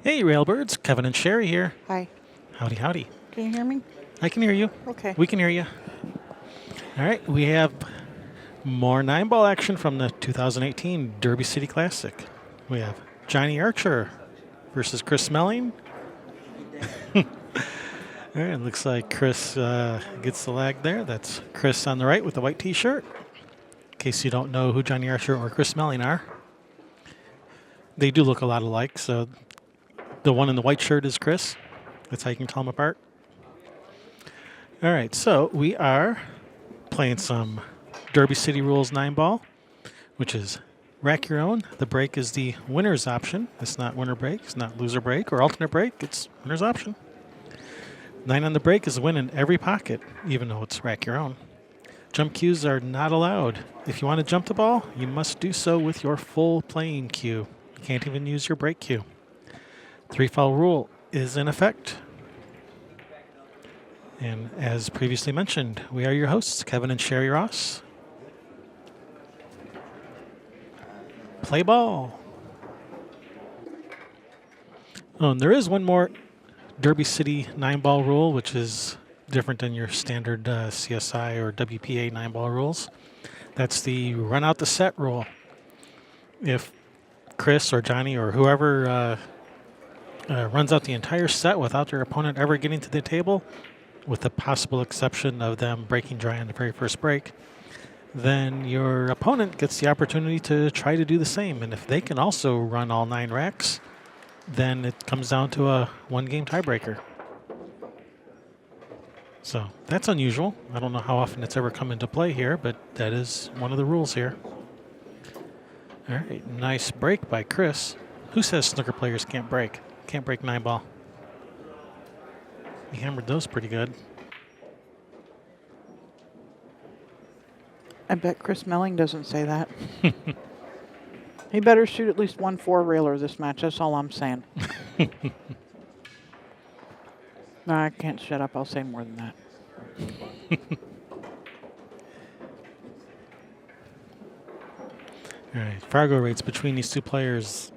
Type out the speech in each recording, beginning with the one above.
Hey, Railbirds. Kevin and Sherry here. Hi. Howdy, howdy. Can you hear me? I can hear you. Okay. We can hear you. All right, we have more 9-ball action from the 2018 Derby City Classic. We have Johnny Archer versus Chris Melling. All right, looks like Chris gets the lag there. That's Chris on the right with the white T-shirt. In case you don't know who Johnny Archer or Chris Melling are, they do look a lot alike. So the one in the white shirt is Chris. That's how you can tell them apart. All right, so we are playing some Derby City Rules 9-ball, which is rack your own. The break is the winner's option. It's not winner break, it's not loser break or alternate break, it's winner's option. 9 on the break is a win in every pocket, even though it's rack your own. Jump cues are not allowed. If you want to jump the ball, you must do so with your full playing cue. You can't even use your break cue. 3-foul rule is in effect. And as previously mentioned, we are your hosts, Kevin and Sherry Ross. Play ball. Oh, and there is one more Derby City 9-ball rule, which is different than your standard CSI or WPA 9-ball rules. That's the run out the set rule. If Chris or Johnny or whoever runs out the entire set without their opponent ever getting to the table, with the possible exception of them breaking dry on the very first break, then your opponent gets the opportunity to try to do the same. And if they can also run all 9 racks, then it comes down to a 1-game tiebreaker. So that's unusual. I don't know how often it's ever come into play here, but that is one of the rules here. All right, nice break by Chris. Who says snooker players can't break? Can't break 9-ball. He hammered those pretty good. I bet Chris Melling doesn't say that. He better shoot at least one 4-railer this match. That's all I'm saying. No, I can't shut up. I'll say more than that. All right, Fargo rates between these two players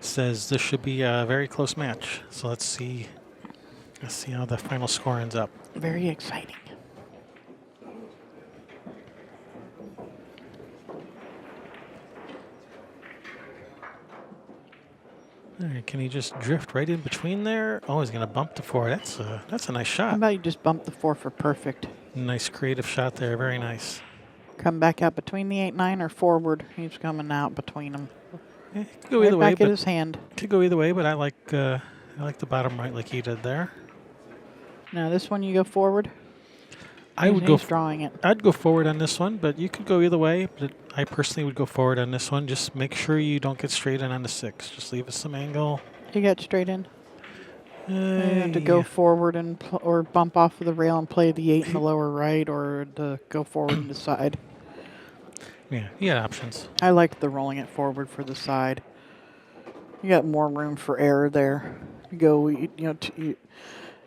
says this should be a very close match. So let's see how the final score ends up. Very exciting. All right, can he just drift right in between there? Oh, he's going to bump the 4. That's a nice How shot. about you just bump the 4 for perfect? Nice creative shot there. Very nice. Come back out between the 8-9 or forward. He's coming out between them. Yeah, it could go either way. Back at his hand. Could go either way, but I like the bottom right like he did there. Now this one you go forward. I would go drawing it. I'd go forward on this one, but you could go either way. But I personally would go forward on this one. Just make sure you don't get straight in on the 6. Just leave us some angle. You got straight in. You have to go forward and or bump off of the rail and play the 8 in the lower right, or to go forward and decide. Yeah, you got options. I like the rolling it forward for the side. You got more room for error there. You go, you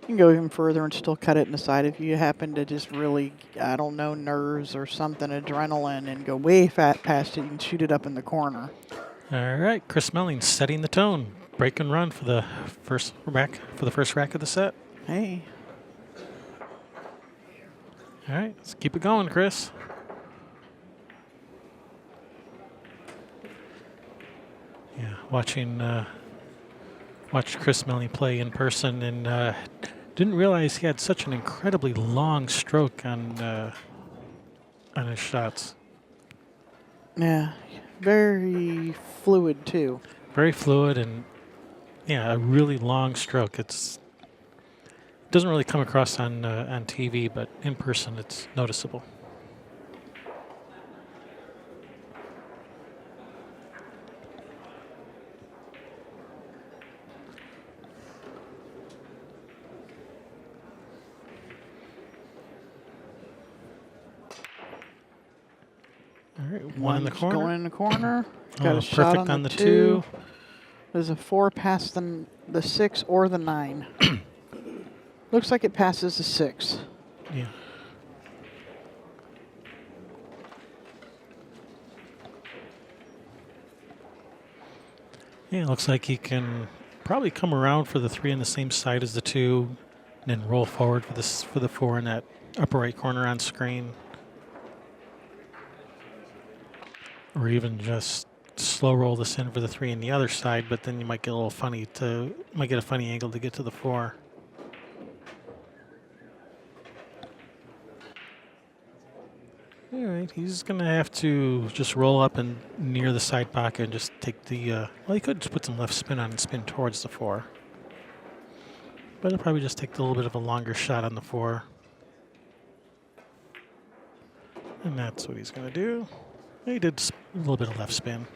can go even further and still cut it in the side if you happen to just really, I don't know, nerves or something, adrenaline, and go way past it. You can shoot it up in the corner. All right, Chris Melling setting the tone. Break and run for the first rack of the set. Hey. All right, let's keep it going, Chris. Yeah, watched Chris Melling play in person and didn't realize he had such an incredibly long stroke on his shots. Yeah, very fluid too. Very fluid and yeah, a really long stroke. It doesn't really come across on TV, but in person it's noticeable. All right, one in the corner. Going in the corner. Got a shot perfect on the 2. There's a 4 past the 6 or the 9. Looks like it passes the 6. Yeah. Yeah, looks like he can probably come around for the 3 on the same side as the 2, and then roll forward for the 4 in that upper right corner on screen. Or even just slow roll this in for the 3 on the other side, but then you might get a little funny might get a funny angle to get to the 4. All right, he's gonna have to just roll up and near the side pocket and just take the. Well, he could just put some left spin on and spin towards the 4, but he'll probably just take a little bit of a longer shot on the 4, and that's what he's gonna do. He did a little bit of left spin.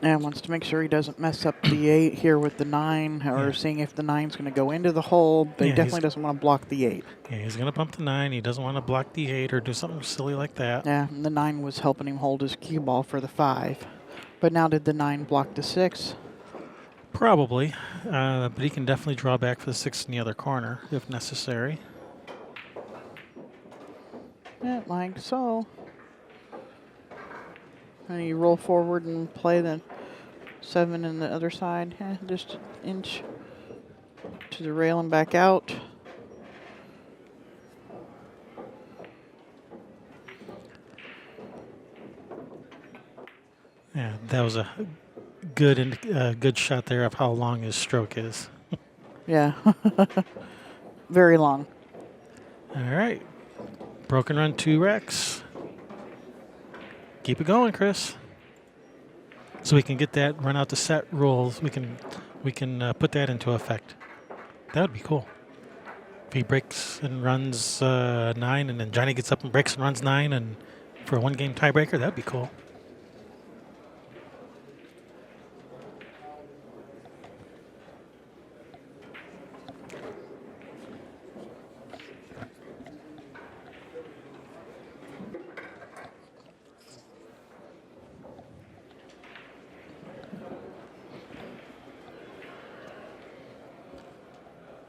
And wants to make sure he doesn't mess up the 8 here with the 9, or Yeah. seeing if the 9's going to go into the hole, but Yeah, he definitely doesn't want to block the 8. Yeah, he's gonna bump the 9. He doesn't want to block the 8 or do something silly like that. Yeah, and the 9 was helping him hold his cue ball for the 5. But now did the 9 block the 6? Probably, but he can definitely draw back for the 6 in the other corner if necessary. Yeah, like so. And you roll forward and play the 7 in the other side. Just an inch to the rail and back out. Yeah, that was a good shot there of how long his stroke is. Yeah. Very long. All right, broken run 2 Rex. Keep it going, Chris. So we can get that run out the set rules. We can put that into effect. That would be cool. If he breaks and runs 9, and then Johnny gets up and breaks and runs 9, and for a 1-game tiebreaker, that'd be cool.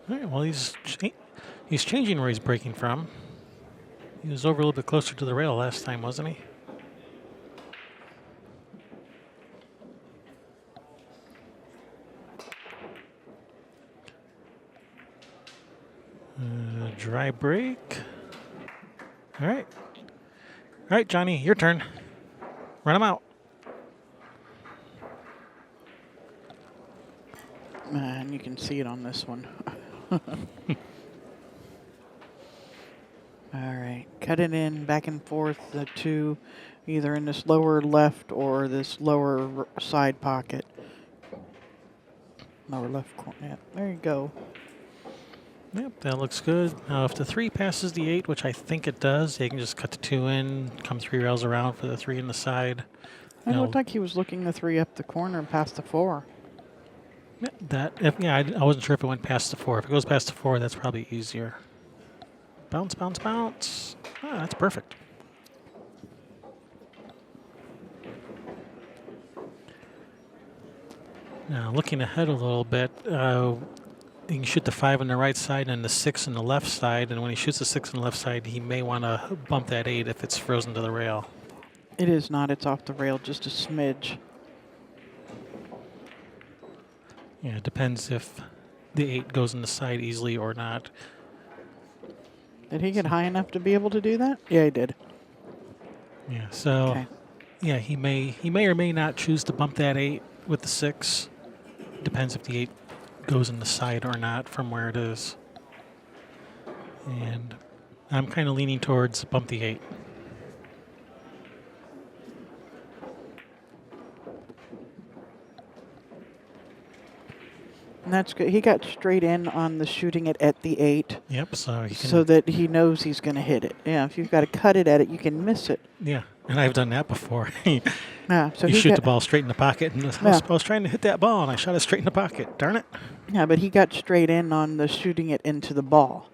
All right, well, he's changing where he's breaking from. He was over a little bit closer to the rail last time, wasn't he? Dry break. All right. All right, Johnny, your turn. Run him out. And you can see it on this one. All right, cut it in back and forth, the 2, either in this lower left or this lower side pocket. Lower left corner, yeah, there you go. Yep, that looks good. Now, if the 3 passes the 8, which I think it does, they can just cut the 2 in, come 3 rails around for the 3 in the side. It looked like he was looking the 3 up the corner and past the 4. Yeah, I wasn't sure if it went past the 4. If it goes past the 4, that's probably easier. Bounce, bounce, bounce. Ah, that's perfect. Now, looking ahead a little bit, he can shoot the 5 on the right side and the 6 on the left side. And when he shoots the 6 on the left side, he may want to bump that 8 if it's frozen to the rail. It is not. It's off the rail just a smidge. Yeah, it depends if the 8 goes in the side easily or not. Did he get high enough to be able to do that? Yeah, he did. Yeah, so Okay. yeah, he may or may not choose to bump that 8 with the 6. Depends if the 8 goes in the side or not from where it is. And I'm kind of leaning towards bump the 8. And that's good. He got straight in on the shooting it at the 8. Yep, so he can. So that he knows he's going to hit it. Yeah, if you've got to cut it at it, you can miss it. Yeah, and I've done that before. Yeah, so You he shoot got, the ball straight in the pocket, and Yeah. I was trying to hit that ball, and I shot it straight in the pocket. Darn it. Yeah, but he got straight in on the shooting it into the ball.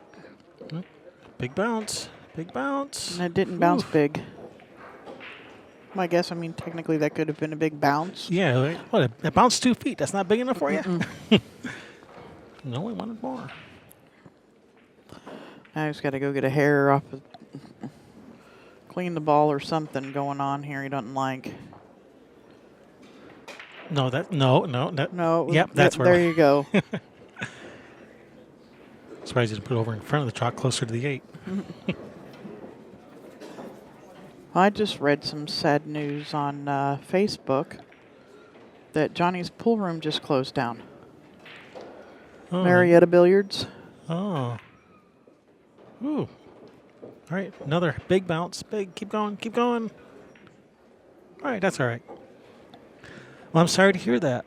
Big bounce. Big bounce. And it didn't bounce Oof. big. I guess, technically that could have been a big bounce. Yeah, what? It bounced 2 feet. That's not big enough for you? No, we wanted more. I just got to go get a hair off, clean the ball or something going on here he doesn't like. No, that. No, it was, Yep, that's where. there you go. Surprised you didn't put it over in front of the chalk, closer to the 8. I just read some sad news on Facebook that Johnny's pool room just closed down. Oh, Marietta Billiards. Oh. Ooh. All right, another big bounce. Big. Keep going. Keep going. All right, that's all right. Well, I'm sorry to hear that.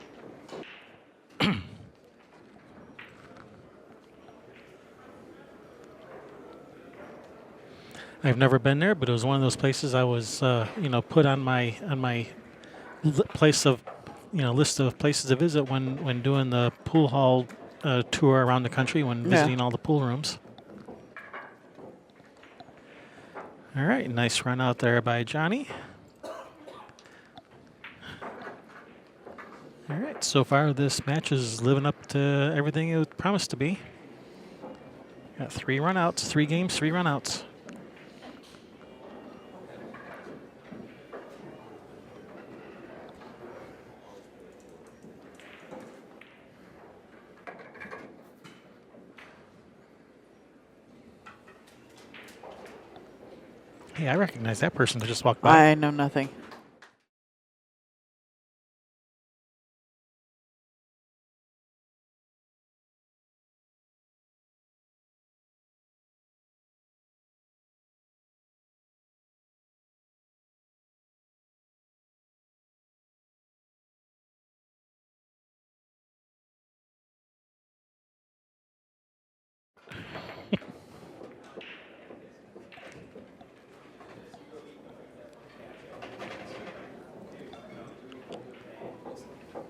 I've never been there, but it was one of those places I was, put on my place of, list of places to visit when doing the pool hall tour around the country when visiting all the pool rooms. All right, nice run out there by Johnny. All right, so far this match is living up to everything it was promised to be. Got 3 runouts, 3 games, 3 runouts. Hey, I recognize that person that just walked by. I know nothing.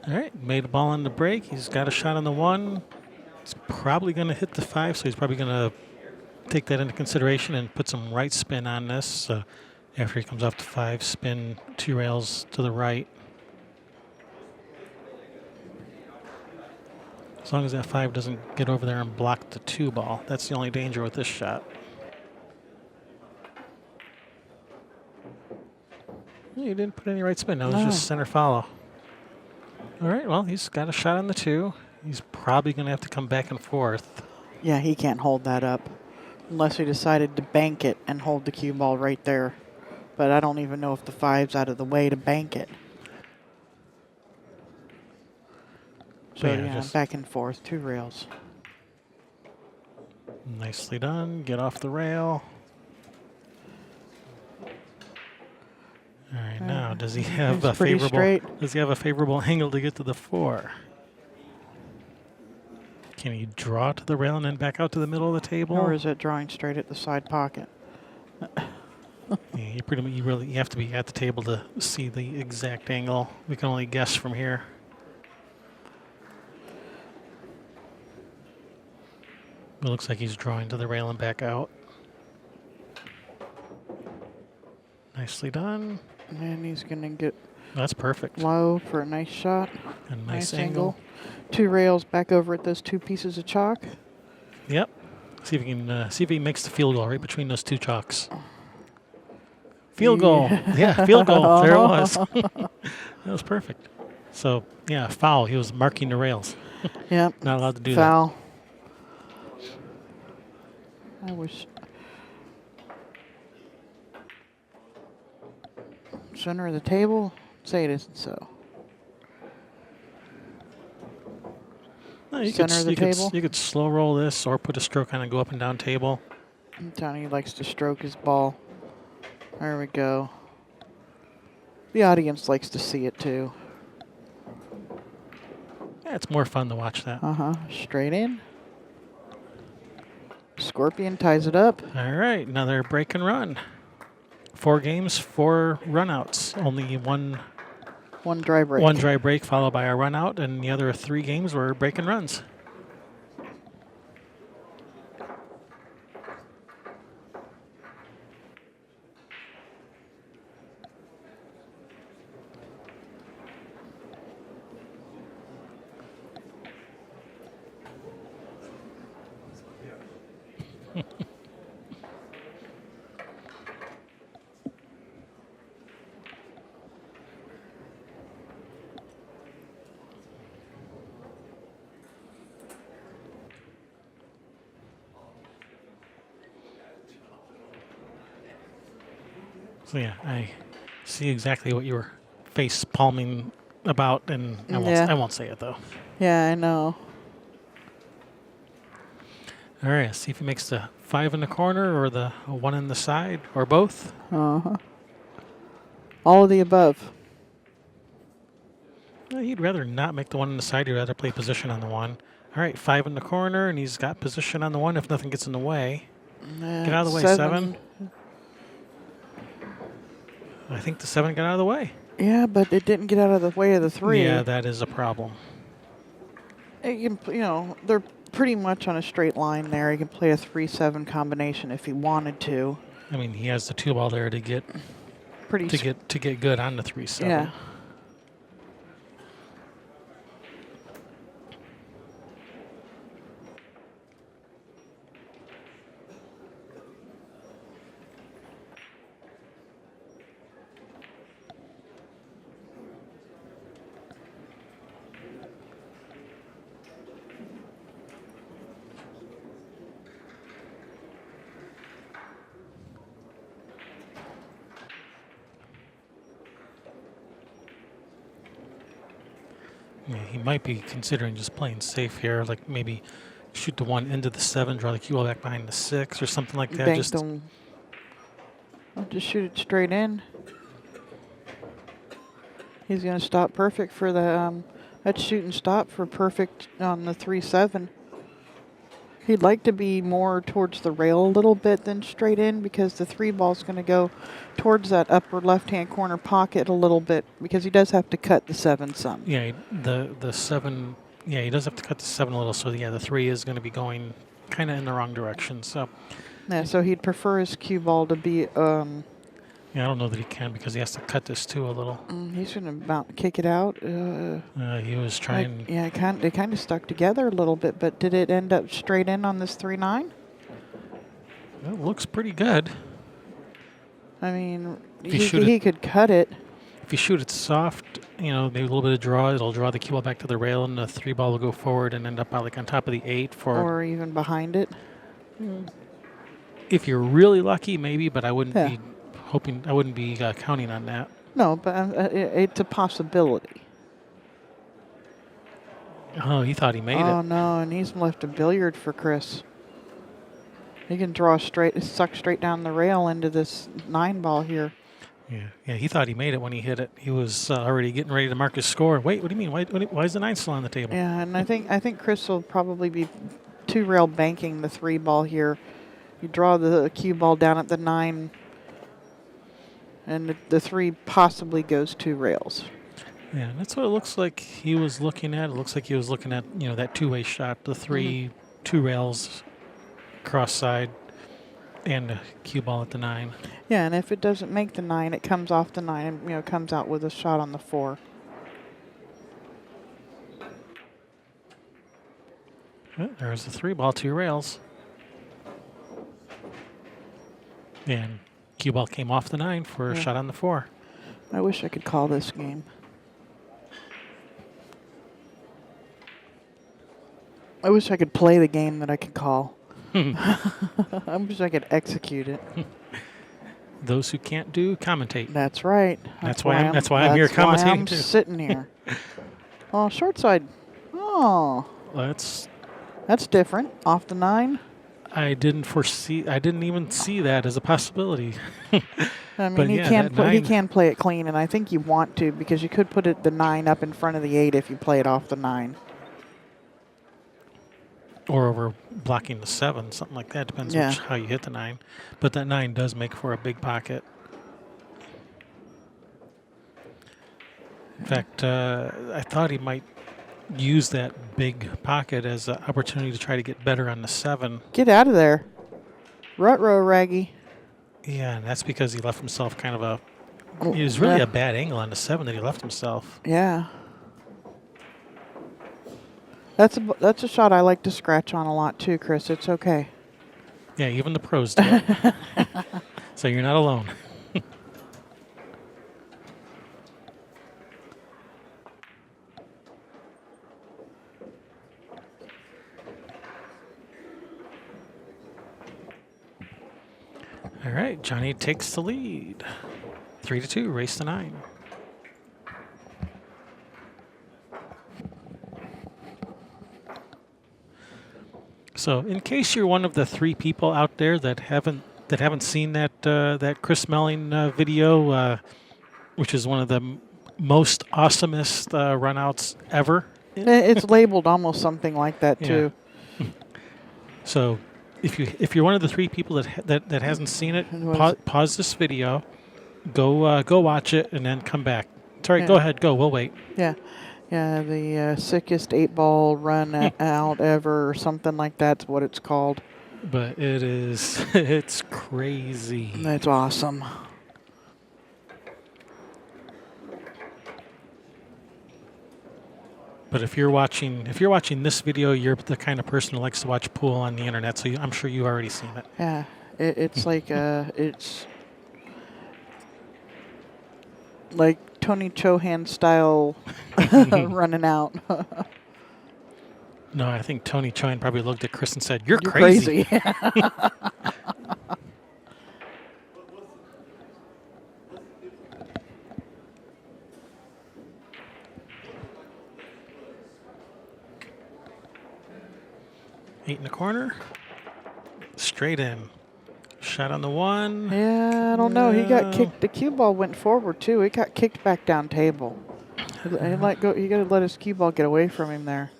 All right, made a ball on the break. He's got a shot on the 1. He's probably going to hit the 5, so he's probably going to take that into consideration and put some right spin on this. After he comes off the 5, spin 2 rails to the right. As long as that 5 doesn't get over there and block the 2 ball. That's the only danger with this shot. He didn't put any right spin. That was just center follow. All right, well, he's got a shot on the 2. He's probably going to have to come back and forth. Yeah, he can't hold that up unless he decided to bank it and hold the cue ball right there. But I don't even know if the 5's out of the way to bank it. So, yeah, just back and forth, 2 rails. Nicely done. Get off the rail. All right, now does he have a favorable? Straight. Does he have a favorable angle to get to the 4? Can he draw to the rail and then back out to the middle of the table? Or is it drawing straight at the side pocket? Yeah, you have to be at the table to see the exact angle. We can only guess from here. It looks like he's drawing to the rail and back out. Nicely done. And he's going to get That's perfect. low for a nice shot. A nice angle. 2 rails back over at those 2 pieces of chalk. Yep. See if he makes the field goal right between those 2 chalks. Field goal. Yeah, field goal. There it was. That was perfect. So, yeah, foul. He was marking the rails. Yep. Not allowed to do Foul. I wish. Center of the table? Say it isn't so. that. No, you Center of the table? You could slow roll this or put a stroke on and go up and down table. Johnny likes to stroke his ball. There we go. The audience likes to see it too. Yeah, it's more fun to watch that. Straight in. Scorpion ties it up. All right, another break and run. 4 games, 4 runouts. Only one dry break. One dry break followed by a run out, and the other 3 games were break and runs. So yeah, I see exactly what you were face palming about, and Yeah. I won't say it though. Yeah, I know. All right, let's see if he makes the 5 in the corner or the 1 in the side or both. Uh-huh. All of the above. He'd rather not make the 1 in the side. He'd rather play position on the 1. All right, 5 in the corner, and he's got position on the 1 if nothing gets in the way. Get out of the way, 7. I think the 7 got out of the way. Yeah, but it didn't get out of the way of the 3. Yeah, that is a problem. You know, they're pretty much on a straight line there. He can play a 3-7 combination if he wanted to. I mean, he has the 2 ball there to get good on the 3-7. Yeah. Yeah, he might be considering just playing safe here, like maybe shoot the 1 into the 7, draw the cue ball back behind the 6 or something like that. Bank them. I'll just shoot it straight in. He's going to stop perfect for the, that's shoot and stop for perfect on the 3-7. He'd like to be more towards the rail a little bit than straight in because the 3 ball's going to go towards that upper left-hand corner pocket a little bit because he does have to cut the 7 some. Yeah, the 7. Yeah, he does have to cut the 7 a little. So yeah, the 3 is going to be going kind of in the wrong direction. So Yeah, so he'd prefer his cue ball to be. yeah, I don't know that he can because he has to cut this too a little. He's going to about kick it out. He was trying. Yeah, they kind of stuck together a little bit, but did it end up straight in on this 3-9? It looks pretty good. I mean, If he could cut it. If you shoot it soft, maybe a little bit of draw, it'll draw the cue ball back to the rail, and the 3 ball will go forward and end up like on top of the 8 for. Or even behind it. If you're really lucky, maybe, but I wouldn't Yeah. be hoping. I wouldn't be counting on that. No, but it's a possibility. Oh, he thought he made Oh it. no, and he's left a billiard for Chris. He can draw suck straight down the rail into this 9 ball here. Yeah, he thought he made it when he hit it. He was already getting ready to mark his score. Wait, what do you mean? Why is the 9 still on the table? Yeah, and I think Chris will probably be 2 rail banking the 3 ball here. You draw the cue ball down at the 9, and the 3 possibly goes 2 rails. Yeah, that's what it looks like he was looking at. It looks like he was looking at that 2-way shot, the 3 2 rails cross side, and the cue ball at the 9. Yeah, and if it doesn't make the 9, it comes off the 9 and comes out with a shot on the 4. There's the 3 ball, 2 rails. And cue ball came off the 9 for a shot on the 4. I wish I could call this game. I wish I could play the game that I could call. I wish I could execute it. Those who can't do, commentate. That's right. That's why I'm here commentating I'm too. sitting here. Oh, short side. Oh, That's that's different. Off the 9. I didn't even see that as a possibility. I mean, But he yeah, can that 9 can play it clean, and I think you want to because you could put the 9 up in front of the 8 if you play it off the 9. or over blocking the 7, something like that. Depends how you hit the 9. But that 9 does make for a big pocket. In fact, I thought he might use that big pocket as an opportunity to try to get better on the 7. Get out of there. Rut-row, Raggy. Yeah, and that's because he left himself kind of it was really a bad angle on the 7 that he left himself. Yeah. That's a shot I like to scratch on a lot too, Chris. It's okay. Yeah, even the pros do it. So you're not alone. All right, Johnny takes the lead. 3-2, race to 9. So, in case you're one of the 3 people out there that haven't seen that Chris Melling video, which is one of the most awesomest runouts ever. It's labeled almost something like that Yeah. too. So, if you're one of the 3 people that hasn't seen it, pause this video, go watch it, and then come back. Sorry, Yeah. go ahead, go. We'll wait. Yeah, yeah. The sickest 8-ball run out ever, or something like that's what it's called. But it's crazy. That's awesome. But if you're watching this video, you're the kind of person who likes to watch pool on the internet. So I'm sure you've already seen it. Yeah, it's like it's like Tony Chohan style running out. No, I think Tony Chohan probably looked at Chris and said, "You're You're crazy." crazy. Eight in the corner, straight in, shot on the 1. Yeah, I don't know. He got No. kicked. The cue ball went forward too. It got kicked back down table. He let go. You got to let his cue ball get away from him there.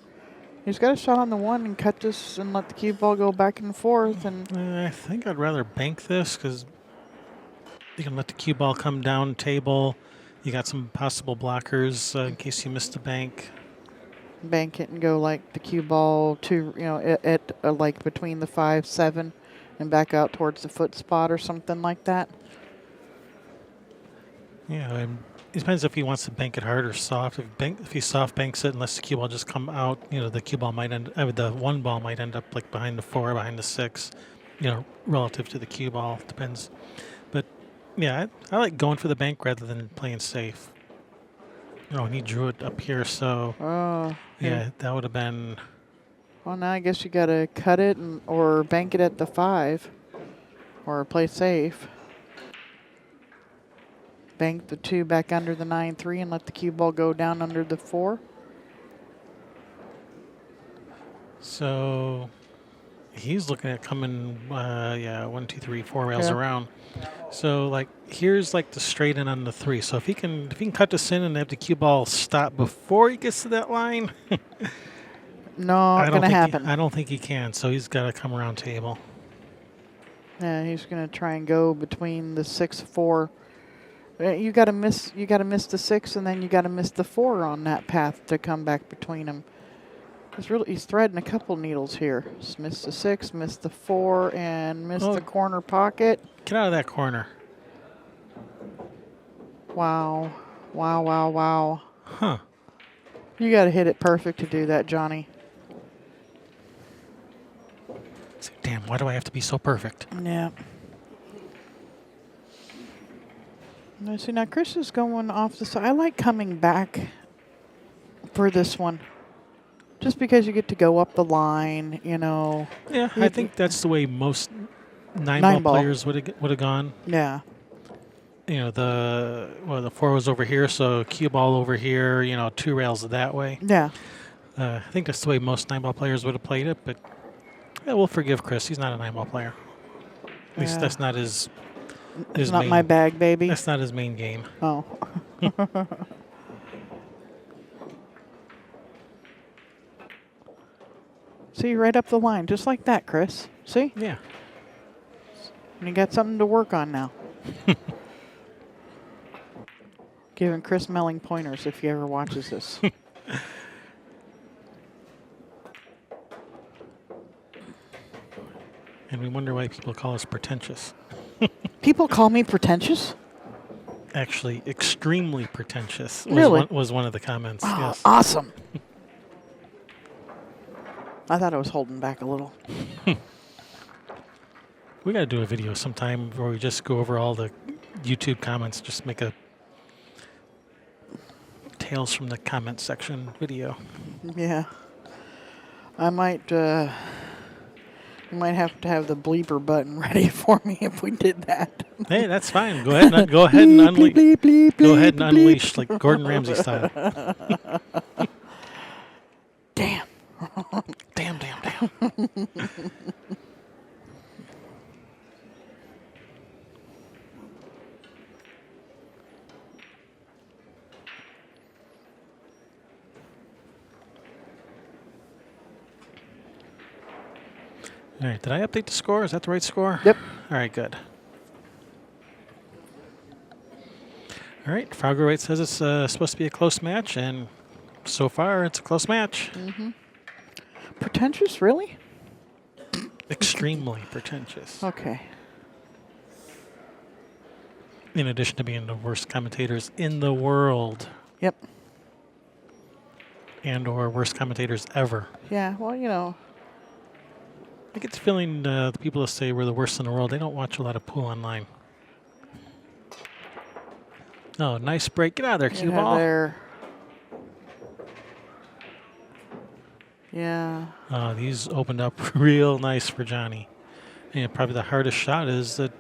He's got a shot on the 1 and cut this and let the cue ball go back and forth. And I think I'd rather bank this because you can let the cue ball come down table. You got some possible blockers in case you miss the bank. bank it and go like the cue ball to at like between the 5-7 and back out towards the foot spot or something like that. Yeah, it depends if he wants to bank it hard or soft. If he soft banks it and lets the cue ball just come out, the cue ball might the 1 ball might end up like behind the 4, behind the 6, relative to the cue ball. Depends. But yeah, I like going for the bank rather than playing safe. Oh, and he drew it up here, so Oh, yeah, that would have been. Well, now I guess you got to cut it or bank it at the 5 or play safe. Bank the 2 back under the 9-3 and let the cue ball go down under the 4. So he's looking at coming, 1, 2, 3, 4 rails around. So like here's like the straight in on the 3. So if he can cut this in and have the cue ball stop before he gets to that line, Not going to happen. I don't think he can. So he's got to come around table. Yeah, he's going to try and go between the 6-4. You got to miss the 6, and then you got to miss the 4 on that path to come back between them. He's threading a couple needles here. Just missed the 6, missed the 4, and missed the corner pocket. Get out of that corner. Wow. Wow, wow, wow. Huh. You got to hit it perfect to do that, Johnny. Damn, why do I have to be so perfect? Yeah. Now, see, now Chris is going off the side. I like coming back for this one. Just because you get to go up the line, Yeah, I think that's the way most nine ball players would have gone. Yeah. The 4 was over here, so cue ball over here, 2 rails that way. Yeah. I think that's the way most 9-ball players would have played it, but we'll forgive Chris. He's not a 9-ball player. At least that's not his It's not my bag, baby. That's not his main game. Oh. See, right up the line, just like that, Chris. See? Yeah. And you got something to work on now. Giving Chris Melling pointers if he ever watches this. And we wonder why people call us pretentious. People call me pretentious? Actually, extremely pretentious was one of the comments. Oh, yes. awesome. I thought I was holding back a little. We got to do a video sometime where we just go over all the YouTube comments, just make a Tales from the comment section video. Yeah. I might, You might have to have the bleeper button ready for me if we did that. Hey, that's fine. Go ahead and go ahead and unleash. Go ahead and unleash like Gordon Ramsay style. Damn. Damn, damn, damn. All right, did I update the score? Is that the right score? Yep. All right, good. All right, Frogger says it's supposed to be a close match, and so far it's a close match. Pretentious, really? Extremely pretentious. Okay. In addition to being the worst commentators in the world, Yep. and or worst commentators ever. Yeah, well, you know. I get the feeling the people that say we're the worst in the world, they don't watch a lot of pool online. Oh, nice break. Get out of there, cue ball. There. Yeah. These opened up real nice for Johnny. And probably the hardest shot is the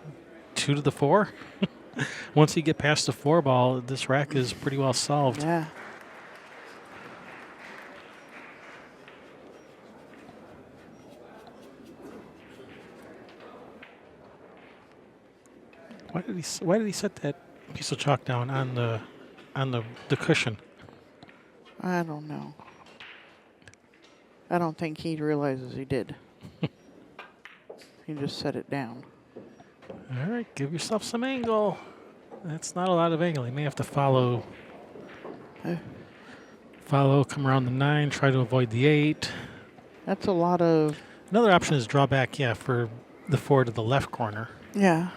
2 to the 4. Once you get past the 4 ball, this rack is pretty well solved. Yeah. Why did he set that piece of chalk down on the cushion? I don't know. I don't think he realizes he did. He just set it down. All right, give yourself some angle. That's not a lot of angle. You may have to follow. Come around the 9, try to avoid the 8. That's a lot of... Another option is draw back, for the 4 to the left corner. Yeah.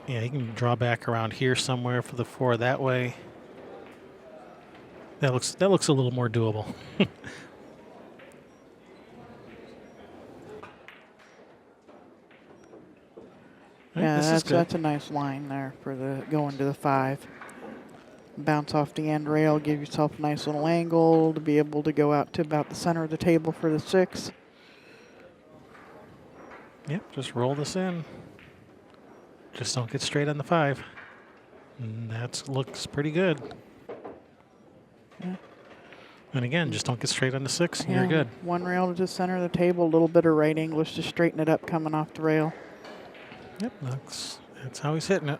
Yeah, you can draw back around here somewhere for the 4 that way. That looks a little more doable. All right, Yeah, this is good. that's a nice line there for the going to the 5. Bounce off the end rail, give yourself a nice little angle to be able to go out to about the center of the table for the 6. Yep, just roll this in. Just don't get straight on the 5. And that looks pretty good. Yeah. And again, just don't get straight on the 6, and Yeah, you're good. one rail to the center of the table, a little bit of right English to straighten it up coming off the rail. Yep, that's how he's hitting it.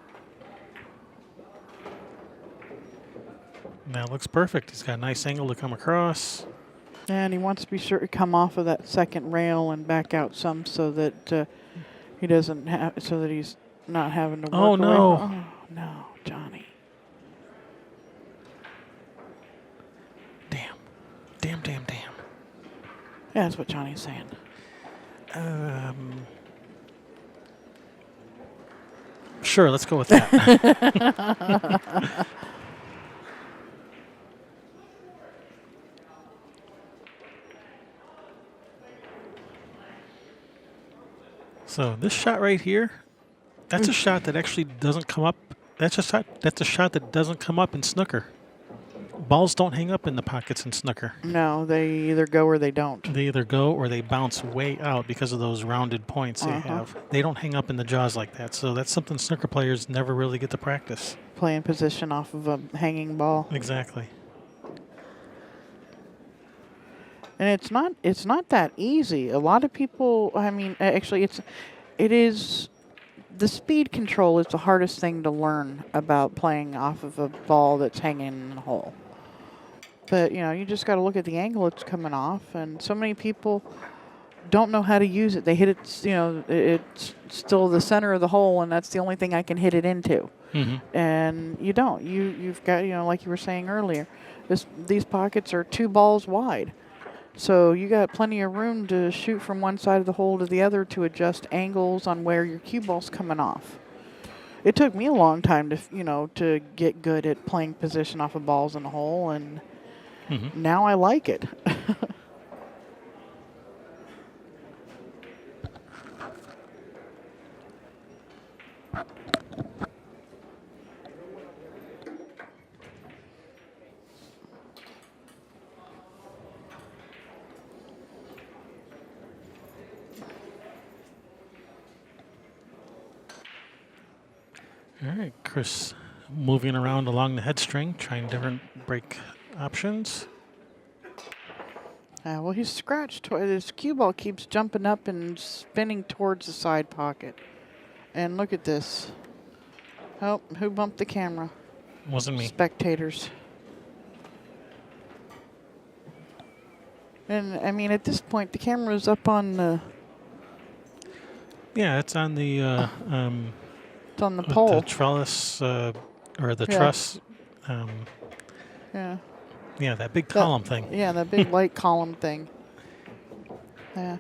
That looks perfect. He's got a nice angle to come across. And he wants to be sure to come off of that second rail and back out some so that he doesn't have, so that he's not having to work. Oh, no. Oh, no, Johnny. Damn. Damn, damn, damn. Yeah, that's what Johnny's saying. Sure, let's go with that. So this shot right here, that's a shot that actually doesn't come up. That's a shot that doesn't come up in snooker. Balls don't hang up in the pockets in snooker. No, they either go or they don't. They either go or they bounce way out because of those rounded points they have. They don't hang up in the jaws like that. So that's something snooker players never really get to practice. Playing position off of a hanging ball. Exactly. And it's not that easy. A lot of people, I mean, actually it is the speed control is the hardest thing to learn about playing off of a ball that's hanging in the hole. But, you just got to look at the angle it's coming off, and so many people don't know how to use it. They hit it, it's still the center of the hole, and that's the only thing I can hit it into. Mm-hmm. And you don't. You've got, like you were saying earlier, these pockets are 2 balls wide. So you got plenty of room to shoot from one side of the hole to the other to adjust angles on where your cue ball's coming off. It took me a long time to get good at playing position off of balls in the hole, and now I like it. All right, Chris moving around along the head string, trying different break options. Well, he's scratched. His cue ball keeps jumping up and spinning towards the side pocket. And look at this. Oh, who bumped the camera? Wasn't me. Spectators. And, I mean, at this point, the camera's up on the... Yeah, it's on the It's on the with pole. the trellis or the Yeah. truss. Yeah. Yeah, that big column thing. Yeah, that big light column thing. Yeah.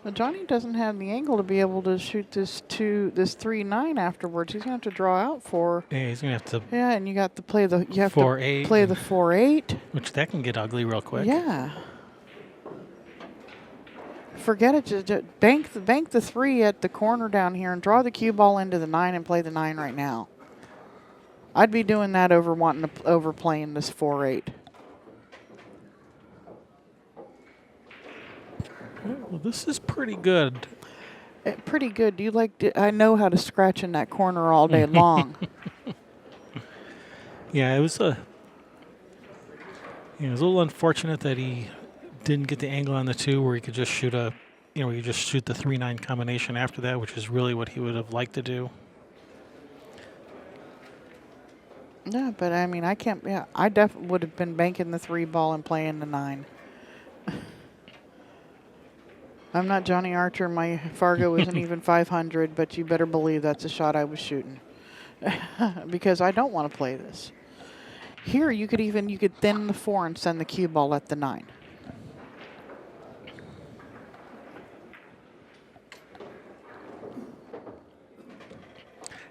But Johnny doesn't have the angle to be able to shoot this 3-9 afterwards. He's gonna have to draw out 4. Yeah, he's gonna have to. Yeah, and you got to play the 4-8 play the 4-8. Which that can get ugly real quick. Yeah. Forget it. Just bank the 3 at the corner down here and draw the cue ball into the 9 and play the 9 right now. I'd be doing that over wanting to overplaying this 4-8. Well, this is pretty good. Pretty good. Do you like? I know how to scratch in that corner all day long. Yeah, it was a little unfortunate that he didn't get the angle on the 2 where he could just shoot where you just shoot the 3-9 combination after that, which is really what he would have liked to do. Yeah, but I mean, I can't. Yeah, I definitely would have been banking the 3 ball and playing the 9. I'm not Johnny Archer. My Fargo isn't even 500, but you better believe that's a shot I was shooting because I don't want to play this. Here, you could thin the 4 and send the cue ball at the 9.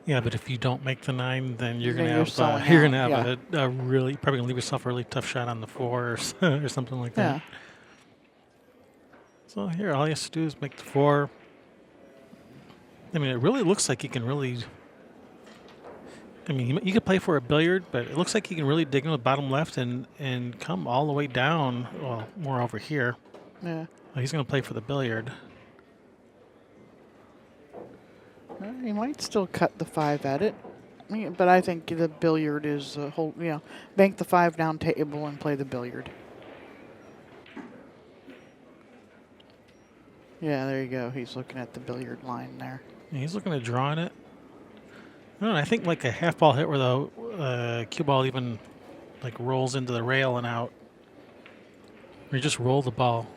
Yeah, but if you don't make the 9, then you're Then gonna you're have selling you're out, gonna have a really probably gonna leave yourself a really tough shot on the 4 or something like that. Yeah. So here, all he has to do is make the 4. I mean, it really looks like he can really. I mean, you could play for a billiard, but it looks like he can really dig in the bottom left and come all the way down. Well, more over here. Yeah. Well, he's going to play for the billiard. He might still cut the 5 at it. But I think the billiard is a whole, bank the 5 down table and play the billiard. Yeah, there you go. He's looking at the billiard line there. Yeah, he's looking at drawing it. I don't know, I think like a half ball hit where the cue ball even like rolls into the rail and out. Or you just roll the ball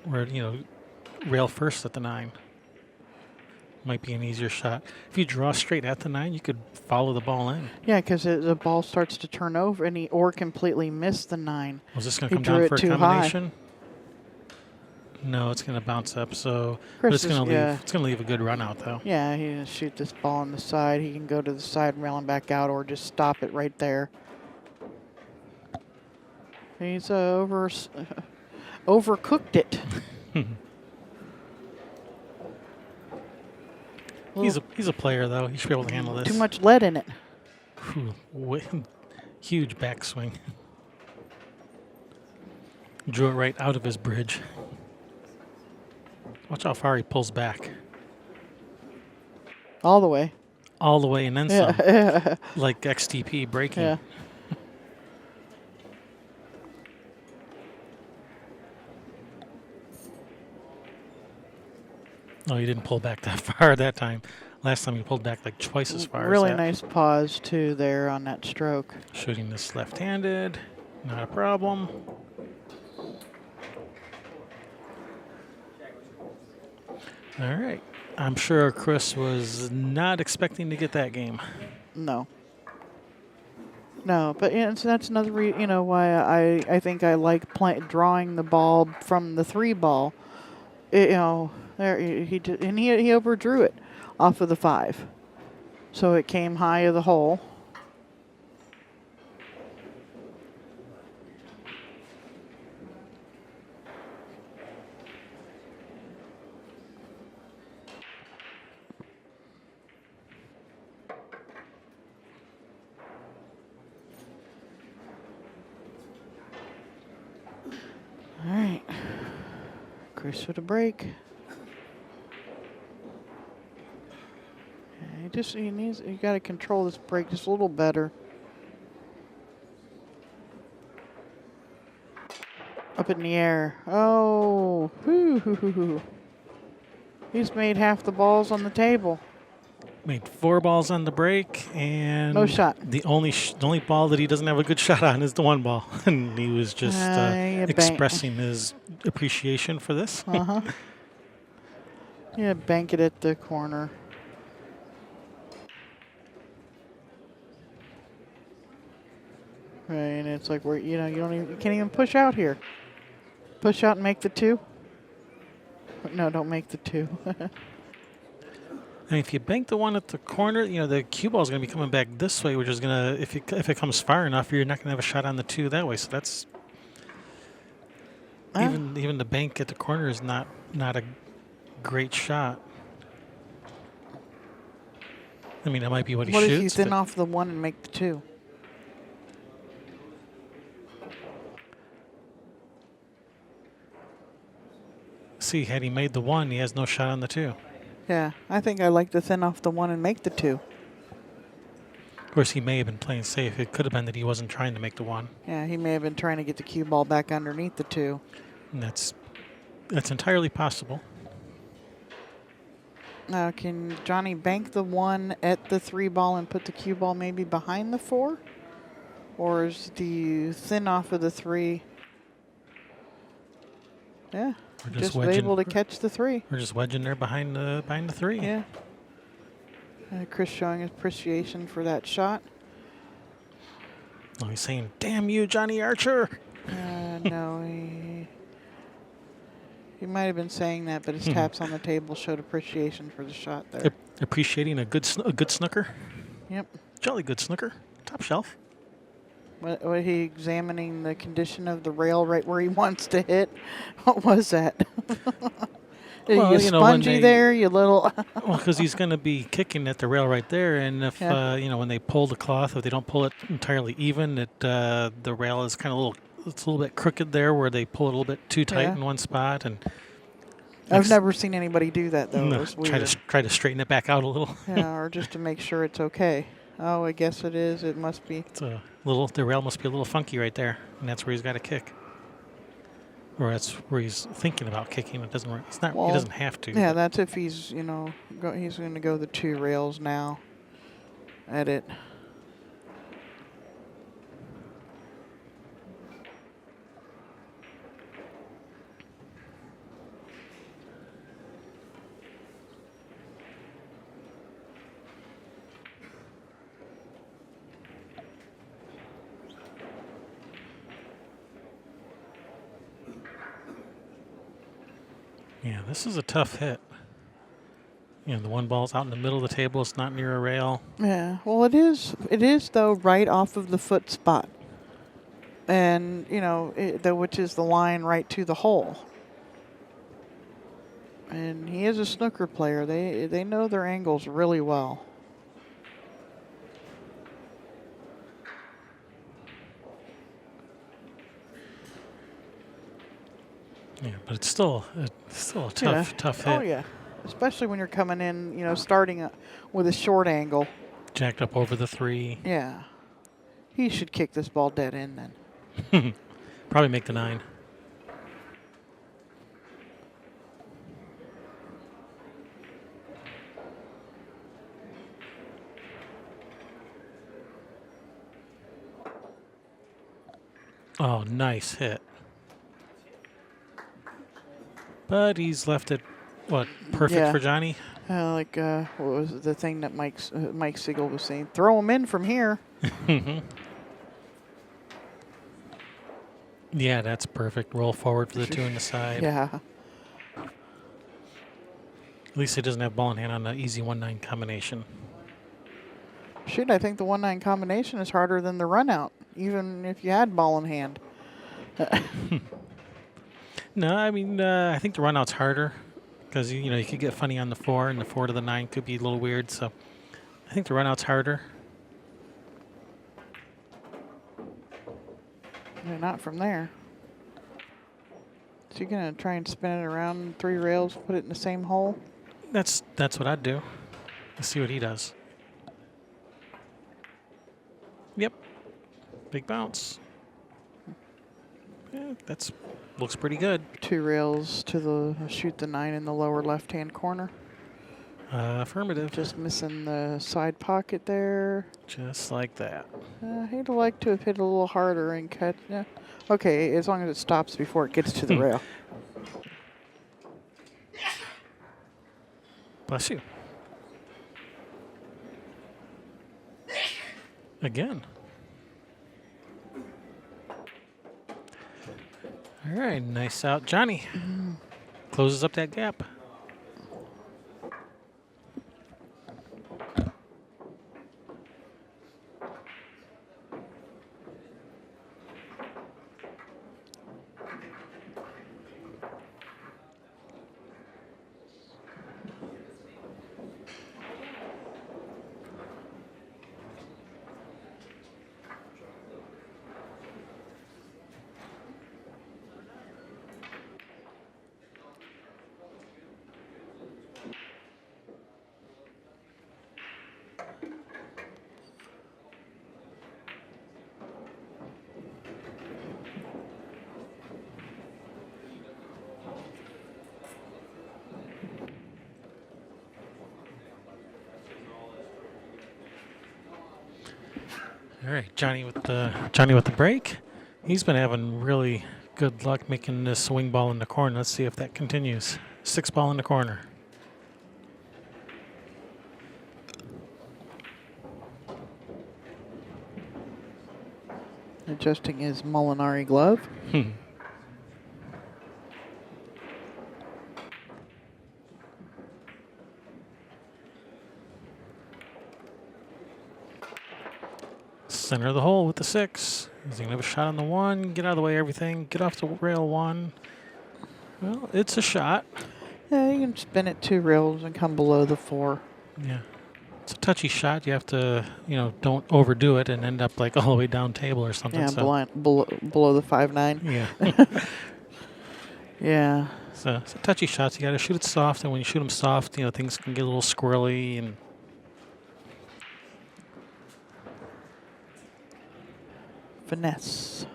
where, rail first at the 9. Might be an easier shot. If you draw straight at the 9, you could follow the ball in. Yeah, because the ball starts to turn over and or completely miss the 9. Was this going to He come drew down it for a too high. combination? No, it's going to bounce up. So, but it's going to leave a good run out though. Yeah, he can shoot this ball on the side. He can go to the side rail and back out, or just stop it right there. He's overcooked it. He's a player though. He should be able to handle this. Too much lead in it. Huge backswing. Drew it right out of his bridge. Watch how far he pulls back. All the way. All the way and then some. Like XTP breaking. Yeah. Oh, he didn't pull back that far that time. Last time he pulled back like twice as far. Really as that. nice pause too there on that stroke. Shooting this left-handed, not a problem. All right. I'm sure Chris was not expecting to get that game. No. No, but so that's another why I think I like drawing the ball from the 3 ball. There he overdrew it off of the 5, so it came high of the hole. All right, Chris with a break. You got to control this break just a little better. Up in the air. Oh, hoo. He's made half the balls on the table. Made 4 balls on the break, and No shot. the only ball that he doesn't have a good shot on is the 1 ball, and he was just expressing his appreciation for this. Yeah, bank it at the corner. Right, and it's like you can't even push out here. Push out and make the 2. No, don't make the 2. And if you bank the 1 at the corner, the cue ball is going to be coming back this way, which is going to, if it comes far enough, you're not going to have a shot on the 2 that way. So that's even the bank at the corner is not a great shot. I mean, that might be what he shoots. What if you thin off the 1 and make the 2? See, had he made the 1, he has no shot on the 2. Yeah, I think I like to thin off the 1 and make the 2. Of course, he may have been playing safe. It could have been that he wasn't trying to make the 1. Yeah, he may have been trying to get the cue ball back underneath the 2. And that's entirely possible. Now, can Johnny bank the 1 at the 3 ball and put the cue ball maybe behind the 4? Or is the thin off of the 3? Yeah, just able to catch the 3. We're just wedging there behind the 3. Yeah. Chris showing his appreciation for that shot. Oh, he's saying, "Damn you, Johnny Archer." No, he might have been saying that, but his taps on the table showed appreciation for the shot there. Appreciating a good snooker. Yep. Jolly good snooker. Top shelf. Was he examining the condition of the rail right where he wants to hit? What was that? Well, you spongy there, you little. Well, because he's going to be kicking at the rail right there, and if when they pull the cloth, if they don't pull it entirely even, the rail is kind of it's a little bit crooked there, where they pull it a little bit too tight in one spot, and I've never seen anybody do that though. No, try to straighten it back out a little. Yeah, or just to make sure it's okay. Oh, I guess it is. It must be. The rail must be a little funky right there, and that's where he's got to kick. Or that's where he's thinking about kicking. It doesn't. It's not. He doesn't have to. Yeah, that's if he's he's going to go the 2 rails now. At it. Yeah, this is a tough hit. The 1 ball's out in the middle of the table. It's not near a rail. Yeah, well, it is. It is though right off of the foot spot, and which is the line right to the hole. And he is a snooker player. They know their angles really well. Yeah, but it's still a tough hit. Oh yeah, especially when you're coming in, starting with a short angle. Jacked up over the 3. Yeah, he should kick this ball dead in then. Probably make the 9. Oh, nice hit. But he's left it, perfect for Johnny? What was the thing that Mike Siegel was saying? Throw him in from here. Yeah, that's perfect. Roll forward for the 2 on the side. Yeah. At least he doesn't have ball in hand on the easy 1-9 combination. Shoot, I think the 1-9 combination is harder than the run out, even if you had ball in hand. No, I mean, I think the run out's harder because, you could get funny on the 4, and the 4 to the 9 could be a little weird. So I think the run out's harder. No, not from there. So you're going to try and spin it around 3 rails, put it in the same hole? That's what I'd do. Let's see what he does. Yep. Big bounce. Yeah, that's looks pretty good. 2 rails to the shoot the 9 in the lower left-hand corner. Affirmative. Just missing the side pocket there. Just like that. He'd like to have hit a little harder and cut. Yeah. Okay, as long as it stops before it gets to the rail. Bless you. Again. All right, nice out, Johnny. Closes up that gap. All right, Johnny with the break. He's been having really good luck making this swing ball in the corner. Let's see if that continues. 6 ball in the corner. Adjusting his Molinari glove. Center of the hole with the 6. He's going to have a shot on the 1. Get out of the way, everything. Get off the rail 1. Well, it's a shot. Yeah, you can spin it 2 rails and come below the 4. Yeah. It's a touchy shot. You have to, don't overdo it and end up like all the way down table or something. Yeah, So, below the 5.9. yeah. Yeah. So it's a touchy shot. So you got to shoot it soft, and when you shoot them soft, things can get a little squirrely and. Finesse.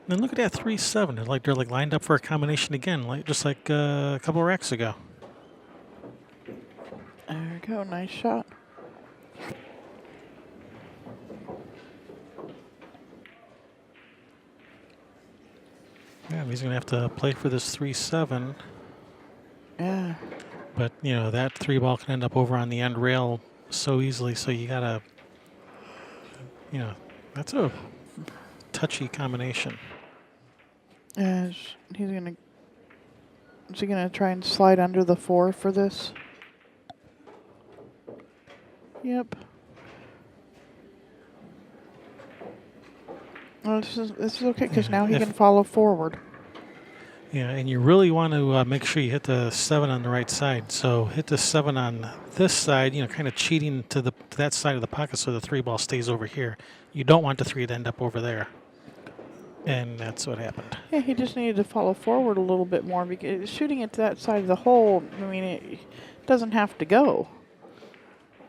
Then look at that 3-7. They're like lined up for a combination again, just like a couple of racks ago. There we go. Nice shot. Yeah, he's gonna have to play for this 3-7. Yeah. But that 3 ball can end up over on the end rail so easily. So you gotta, that's a touchy combination. Yeah. He's gonna. Is he gonna try and slide under the 4 for this? Yep. Well, this is okay because now he can follow forward. Yeah, and you really want to make sure you hit the 7 on the right side. So hit the 7 on this side, kind of cheating to that side of the pocket so the 3 ball stays over here. You don't want the 3 to end up over there. And that's what happened. Yeah, he just needed to follow forward a little bit more because shooting it to that side of the hole, it doesn't have to go.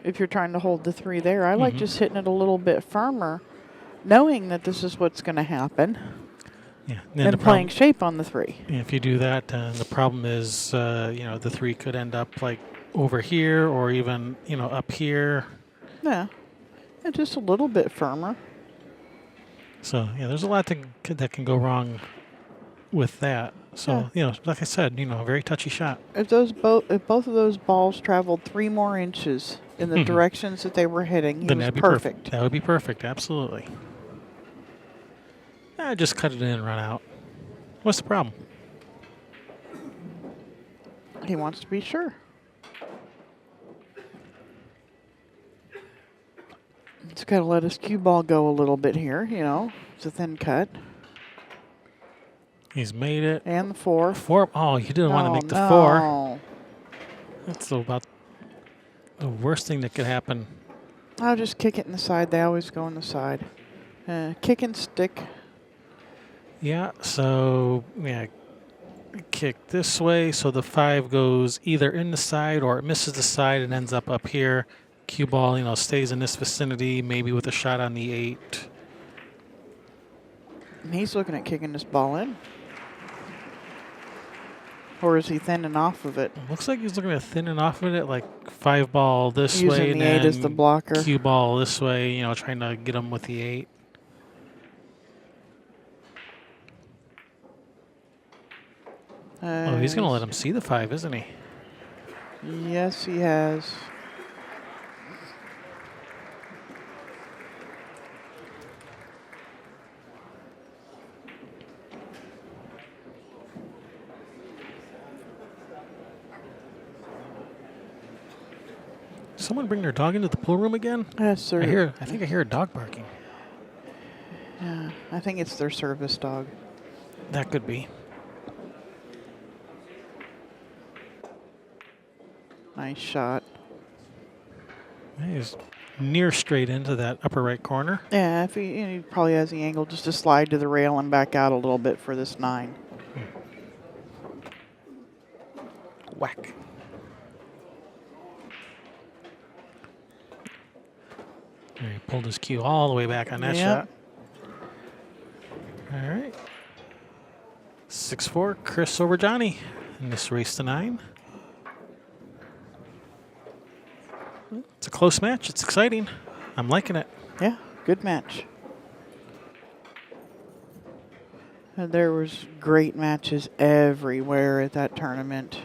If you're trying to hold the 3 there, I like just hitting it a little bit firmer, knowing that this is what's going to happen. Yeah, and playing shape on the 3. If you do that, the problem is, the 3 could end up like over here or even, up here. Yeah, and just a little bit firmer. So, there's a lot that can go wrong with that. So, like I said, a very touchy shot. If both of those balls traveled 3 more inches in the directions that they were hitting, then was that'd be perfect. That would be perfect, absolutely. Just cut it in and run out. What's the problem? He wants to be sure. It's got to let his cue ball go a little bit here, It's a thin cut. He's made it. And the 4. 4. Oh, you didn't want to make the 4. That's about the worst thing that could happen. I'll just kick it in the side. They always go in the side. Kick and stick. Yeah, so, yeah, kick this way, so the 5 goes either in the side or it misses the side and ends up here. Cue ball, stays in this vicinity, maybe with a shot on the 8. And he's looking at kicking this ball in. Or is he thinning off of it? Looks like he's looking at thinning off of it, like 5 ball this Using way, and the 8 as then the blocker. cue ball this way, trying to get him with the 8. Oh, he's going to let him see the 5, isn't he? Yes, he has. Someone bring their dog into the pool room again? Yes, sir. I think I hear a dog barking. Yeah, I think it's their service dog. That could be. Nice shot. He's near straight into that upper right corner. Yeah, if he probably has the angle just to slide to the rail and back out a little bit for this 9. Whack. There, he pulled his cue all the way back on that shot. All right. 6-4, Chris over Johnny in this race to 9. It's a close match. It's exciting. I'm liking it. Yeah, good match. And there was great matches everywhere at that tournament.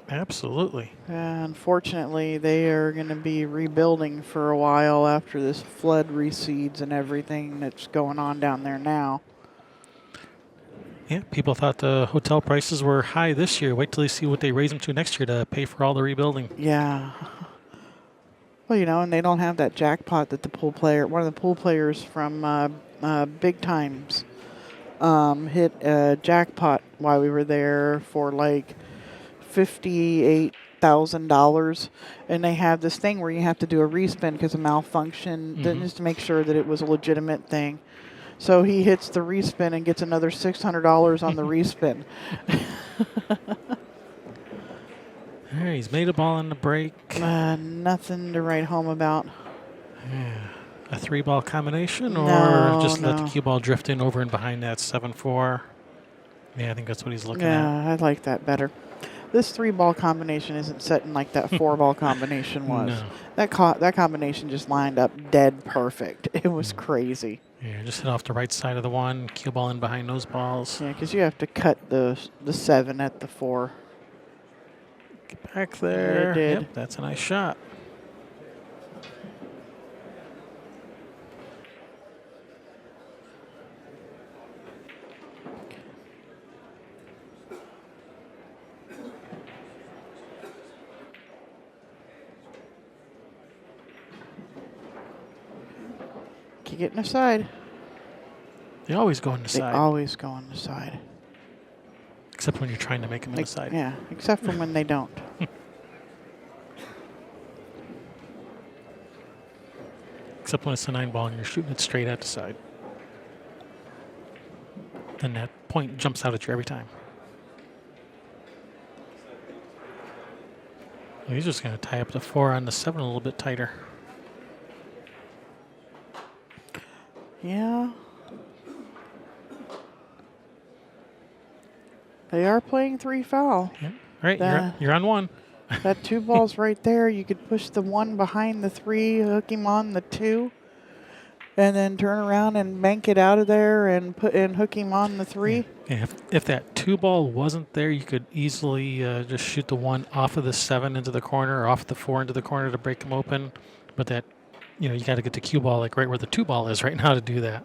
Absolutely. Unfortunately, they are going to be rebuilding for a while after this flood recedes and everything that's going on down there now. Yeah, people thought the hotel prices were high this year. Wait till you see what they raise them to next year to pay for all the rebuilding. Yeah. Well, and they don't have that jackpot that one of the pool players from Big Times hit a jackpot while we were there for like $58,000, and they have this thing where you have to do a respin because of malfunction, just to make sure that it was a legitimate thing. So he hits the respin and gets another $600 on the respin. He's made a ball on the break. Nothing to write home about. Yeah. A 3-ball combination, or let the cue ball drift in over and behind that 7-4. Yeah, I think that's what he's looking at. Yeah, I like that better. This 3-ball combination isn't setting like that 4-ball combination was. No. That combination just lined up dead perfect. It was crazy. Yeah, just hit off the right side of the 1, cue ball in behind those balls. Yeah, because you have to cut the 7 at the 4. Get back there. Yeah, it did. Yep, that's a nice shot. Keep getting aside. They always go on the They side. always go on the side. Except when you're trying to make them in the side. Yeah, except for when they don't. Except when it's a 9-ball and you're shooting it straight at the side. Then that point jumps out at you every time. Well, he's just going to tie up the 4 on the 7 a little bit tighter. Yeah. They are playing 3 foul. Yeah. All right, you're on 1. That 2 ball's right there. You could push the 1 behind the 3, hook him on the 2, and then turn around and bank it out of there and hook him on the 3. Yeah, if that 2 ball wasn't there, you could easily just shoot the 1 off of the 7 into the corner or off the 4 into the corner to break them open. But that, you got to get the cue ball like right where the 2 ball is right now to do that.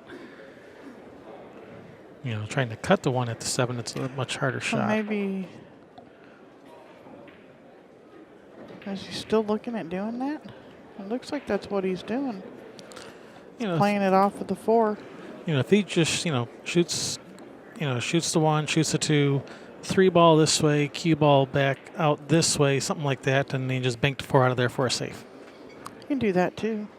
Trying to cut the 1 at the 7, it's a much harder shot. Well, maybe. Is he still looking at doing that? It looks like that's what he's doing. Playing it off with the 4. If he just, shoots the 1, shoots the 2, 3 ball this way, cue ball back out this way, something like that, and then just bank the 4 out of there for a safe. You can do that too.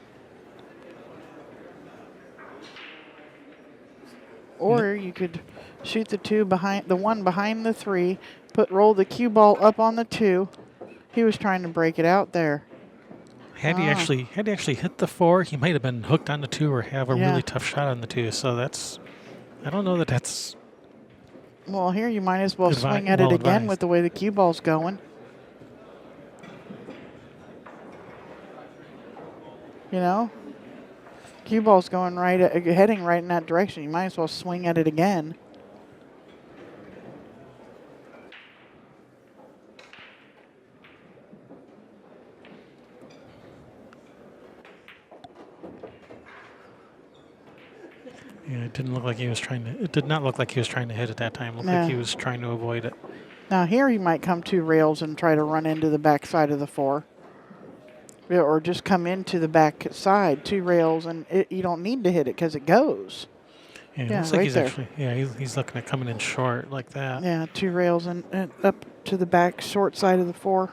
Or you could shoot the one behind the 3, roll the cue ball up on the 2. He was trying to break it out there. Had he actually hit the 4, he might have been hooked on the 2 or have a Yeah. really tough shot on the 2. So I don't know that that's. Well, here you might as well swing at well it again advised. with the way the cue ball's going. You know? Cue ball's going heading right in that direction. You might as well swing at it again. Yeah, it didn't look like he was trying to. It did not look like he was trying to hit it that time. It looked like he was trying to avoid it. Now here he might come 2 rails and try to run into the back side of the 4. Yeah, or just come into the back side, 2 rails, and you don't need to hit it because it goes. Yeah, it looks like he's actually. Yeah, he's looking at coming in short like that. Yeah, 2 rails and up to the back short side of the 4.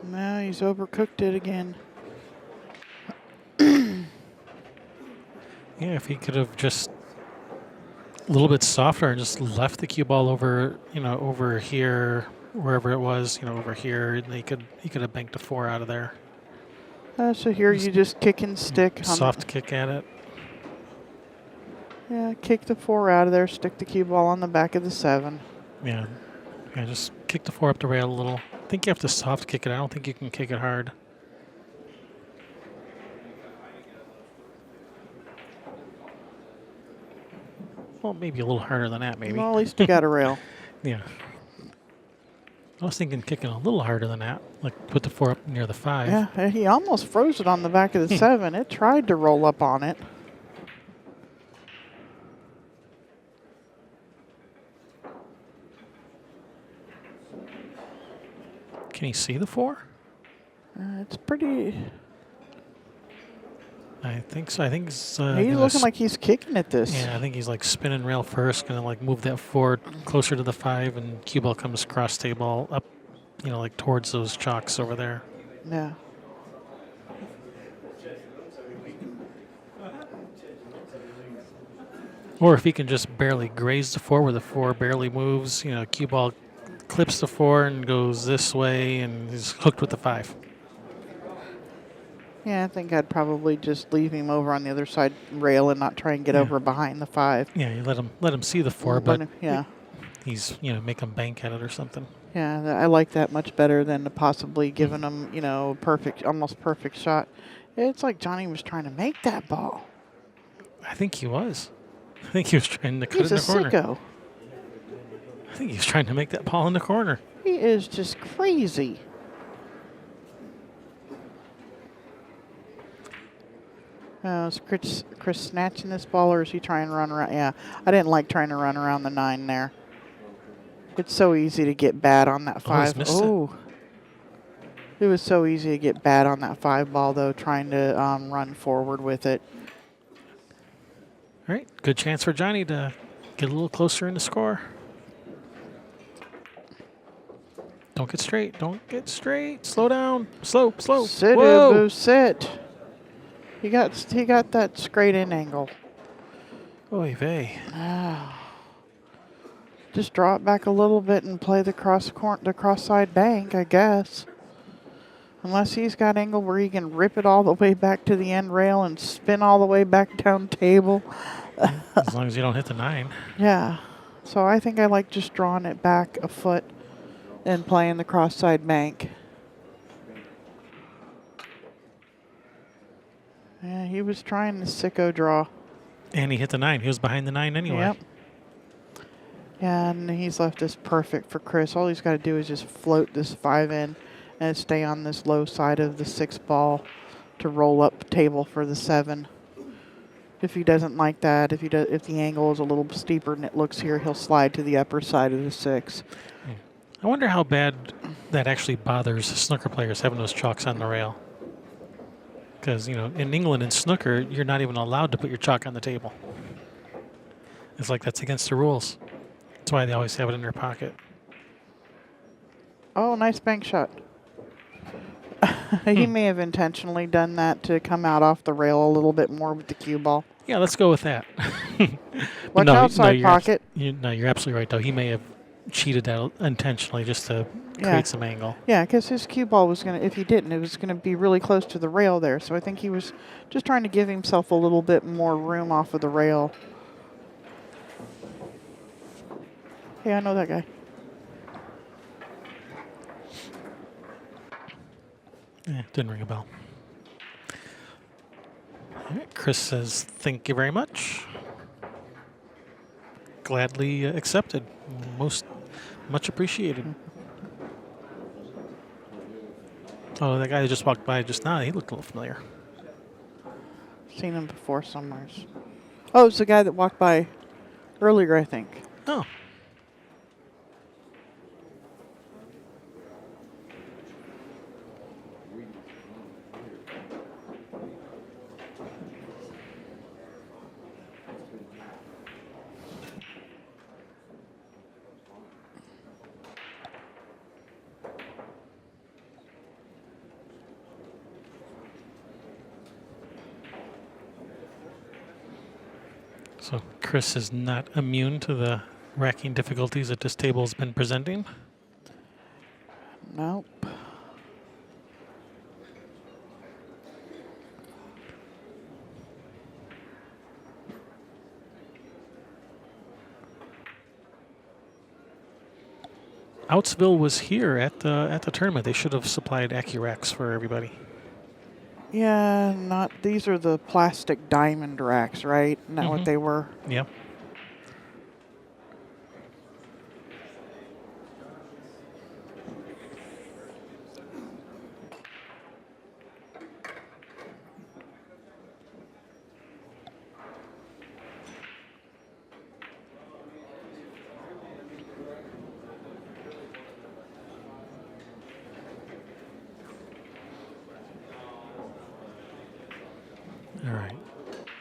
Now he's overcooked it again. Yeah, if he could have just a little bit softer and just left the cue ball over, over here, wherever it was, over here, and he could have banked a 4 out of there. So here you just kick and stick. Soft kick at it. Yeah, kick the 4 out of there, stick the cue ball on the back of the 7. Yeah, just kick the 4 up the rail a little. I think you have to soft kick it. I don't think you can kick it hard. Well, maybe a little harder than that, maybe. Well, at least you got a rail. Yeah. I was thinking kicking a little harder than that, like put the 4 up near the 5. Yeah, he almost froze it on the back of the 7. It tried to roll up on it. Can you see the 4? It's pretty. I think so. I think He's looking like he's kicking at this. Yeah, I think he's like spinning rail first, gonna like move that 4 closer to the 5, and cue ball comes cross table up, like towards those chalks over there. Yeah. Or if he can just barely graze the 4 where the 4 barely moves, cue ball clips the 4 and goes this way and he's hooked with the 5. Yeah, I think I'd probably just leave him over on the other side rail and not try and get over behind the 5. Yeah, you let him see the 4, but yeah, he's make him bank at it or something. Yeah, I like that much better than possibly giving him almost perfect shot. It's like Johnny was trying to make that ball. I think he was. I think he was trying to cut it in the corner. He's a sicko. I think he was trying to make that ball in the corner. He is just crazy. Is Chris snatching this ball, or is he trying to run around? Yeah, I didn't like trying to run around the 9 there. It's so easy to get bad on that 5. It was so easy to get bad on that 5 ball, though, trying to run forward with it. All right, good chance for Johnny to get a little closer in the score. Don't get straight. Don't get straight. Slow down. Slow. Sit, Whoa. Ubu, sit. He got that straight in angle. Oy vey. Just draw it back a little bit and play the cross side bank, I guess. Unless he's got angle where he can rip it all the way back to the end rail and spin all the way back down table. As long as you don't hit the 9. Yeah. So I think I like just drawing it back a foot and playing the cross side bank. Yeah, he was trying the sicko draw. And he hit the 9. He was behind the 9 anyway. Yep. Yeah, and he's left this perfect for Chris. All he's got to do is just float this 5 in and stay on this low side of the 6 ball to roll up table for the 7. If he doesn't like that, if the angle is a little steeper than it looks here, he'll slide to the upper side of the 6. I wonder how bad that actually bothers snooker players having those chalks on the rail. Because, in England in snooker, you're not even allowed to put your chalk on the table. It's like that's against the rules. That's why they always have it in their pocket. Oh, nice bank shot. He may have intentionally done that to come out off the rail a little bit more with the cue ball. Yeah, let's go with that. But Watch outside pocket. You're absolutely right, though. He may have cheated that intentionally just to create some angle. Yeah, because his cue ball was going to, if he didn't, it was going to be really close to the rail there. So I think he was just trying to give himself a little bit more room off of the rail. Hey, I know that guy. Didn't ring a bell. All right, Chris says, thank you very much. Gladly accepted. Much appreciated. Oh, that guy that just walked by just now, he looked a little familiar. Seen him before somewhere. Oh, it's the guy that walked by earlier, I think. Oh. So Chris is not immune to the racking difficulties that this table has been presenting. Nope. Outsville was here at the tournament. They should have supplied AccuRacks for everybody. Yeah, not. These are the plastic diamond racks, right? Isn't that what they were? Yeah. All right.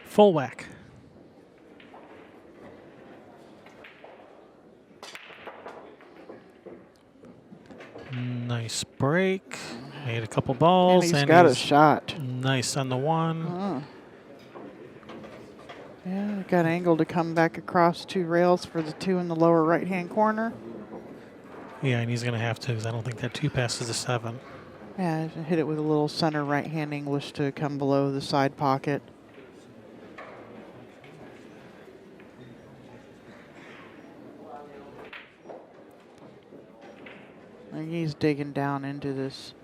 Full whack. Nice break. Made a couple balls. And he's got a shot. Nice on the one. Yeah, got angle to come back across 2 rails for the 2 in the lower right-hand corner. Yeah, and he's going to have to because I don't think that 2 passes the 7. Yeah, hit it with a little center right-hand English to come below the side pocket. And he's digging down into this.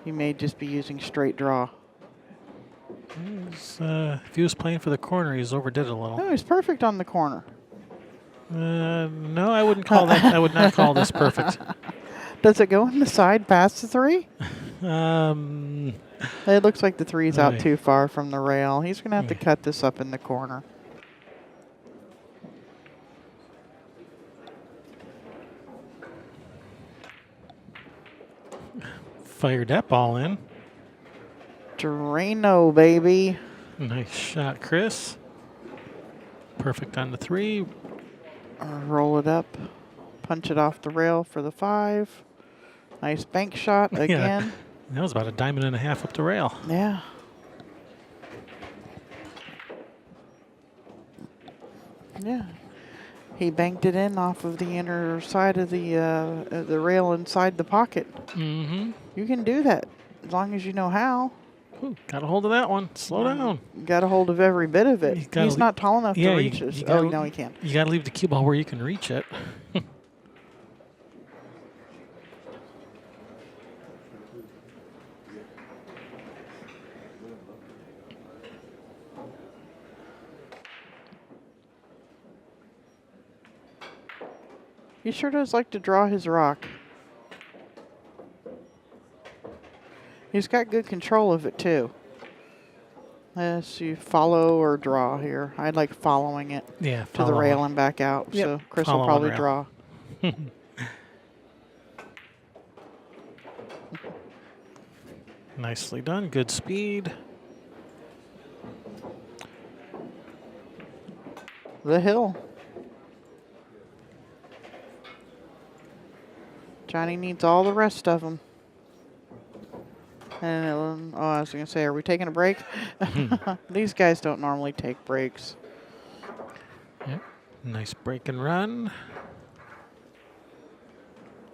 He may just be using straight draw. If he was playing for the corner, he's overdid it a little. No, he's perfect on the corner. No, I wouldn't call that. I would not call this perfect. Does it go in the side past the 3? It looks like the 3's out too far from the rail. He's going to have to cut this up in the corner. Fired that ball in. Drano, baby. Nice shot, Chris. Perfect on the 3. Roll it up. Punch it off the rail for the 5. Nice bank shot again. That was about a diamond and a half up the rail. Yeah. Yeah. He banked it in off of the inner side of the rail inside the pocket. Mm-hmm. You can do that as long as you know how. Ooh, got a hold of that one. Slow down. Got a hold of every bit of it. He's not tall enough to reach this. Oh, no, he can't. You got to leave the cue ball where you can reach it. He sure does like to draw his rock. He's got good control of it, too. Yes, you follow or draw here. I like following it to the rail and back out. Yep. So Chris will probably draw. Nicely done. Good speed. The hill. Johnny needs all the rest of them. And I was going to say, are we taking a break? These guys don't normally take breaks. Yep. Nice break and run.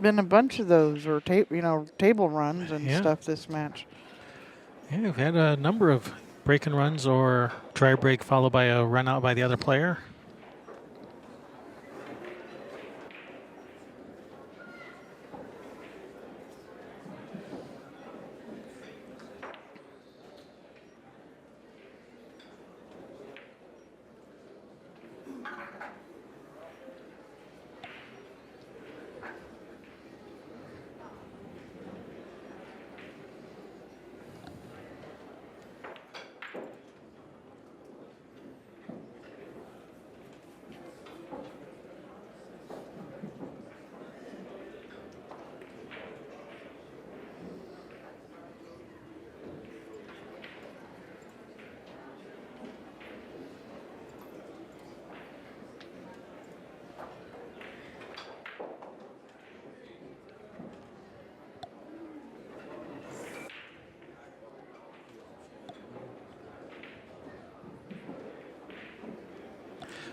Been a bunch of those or table runs and Yeah. stuff this match. Yeah, we've had a number of break and runs or dry break followed by a run out by the other player.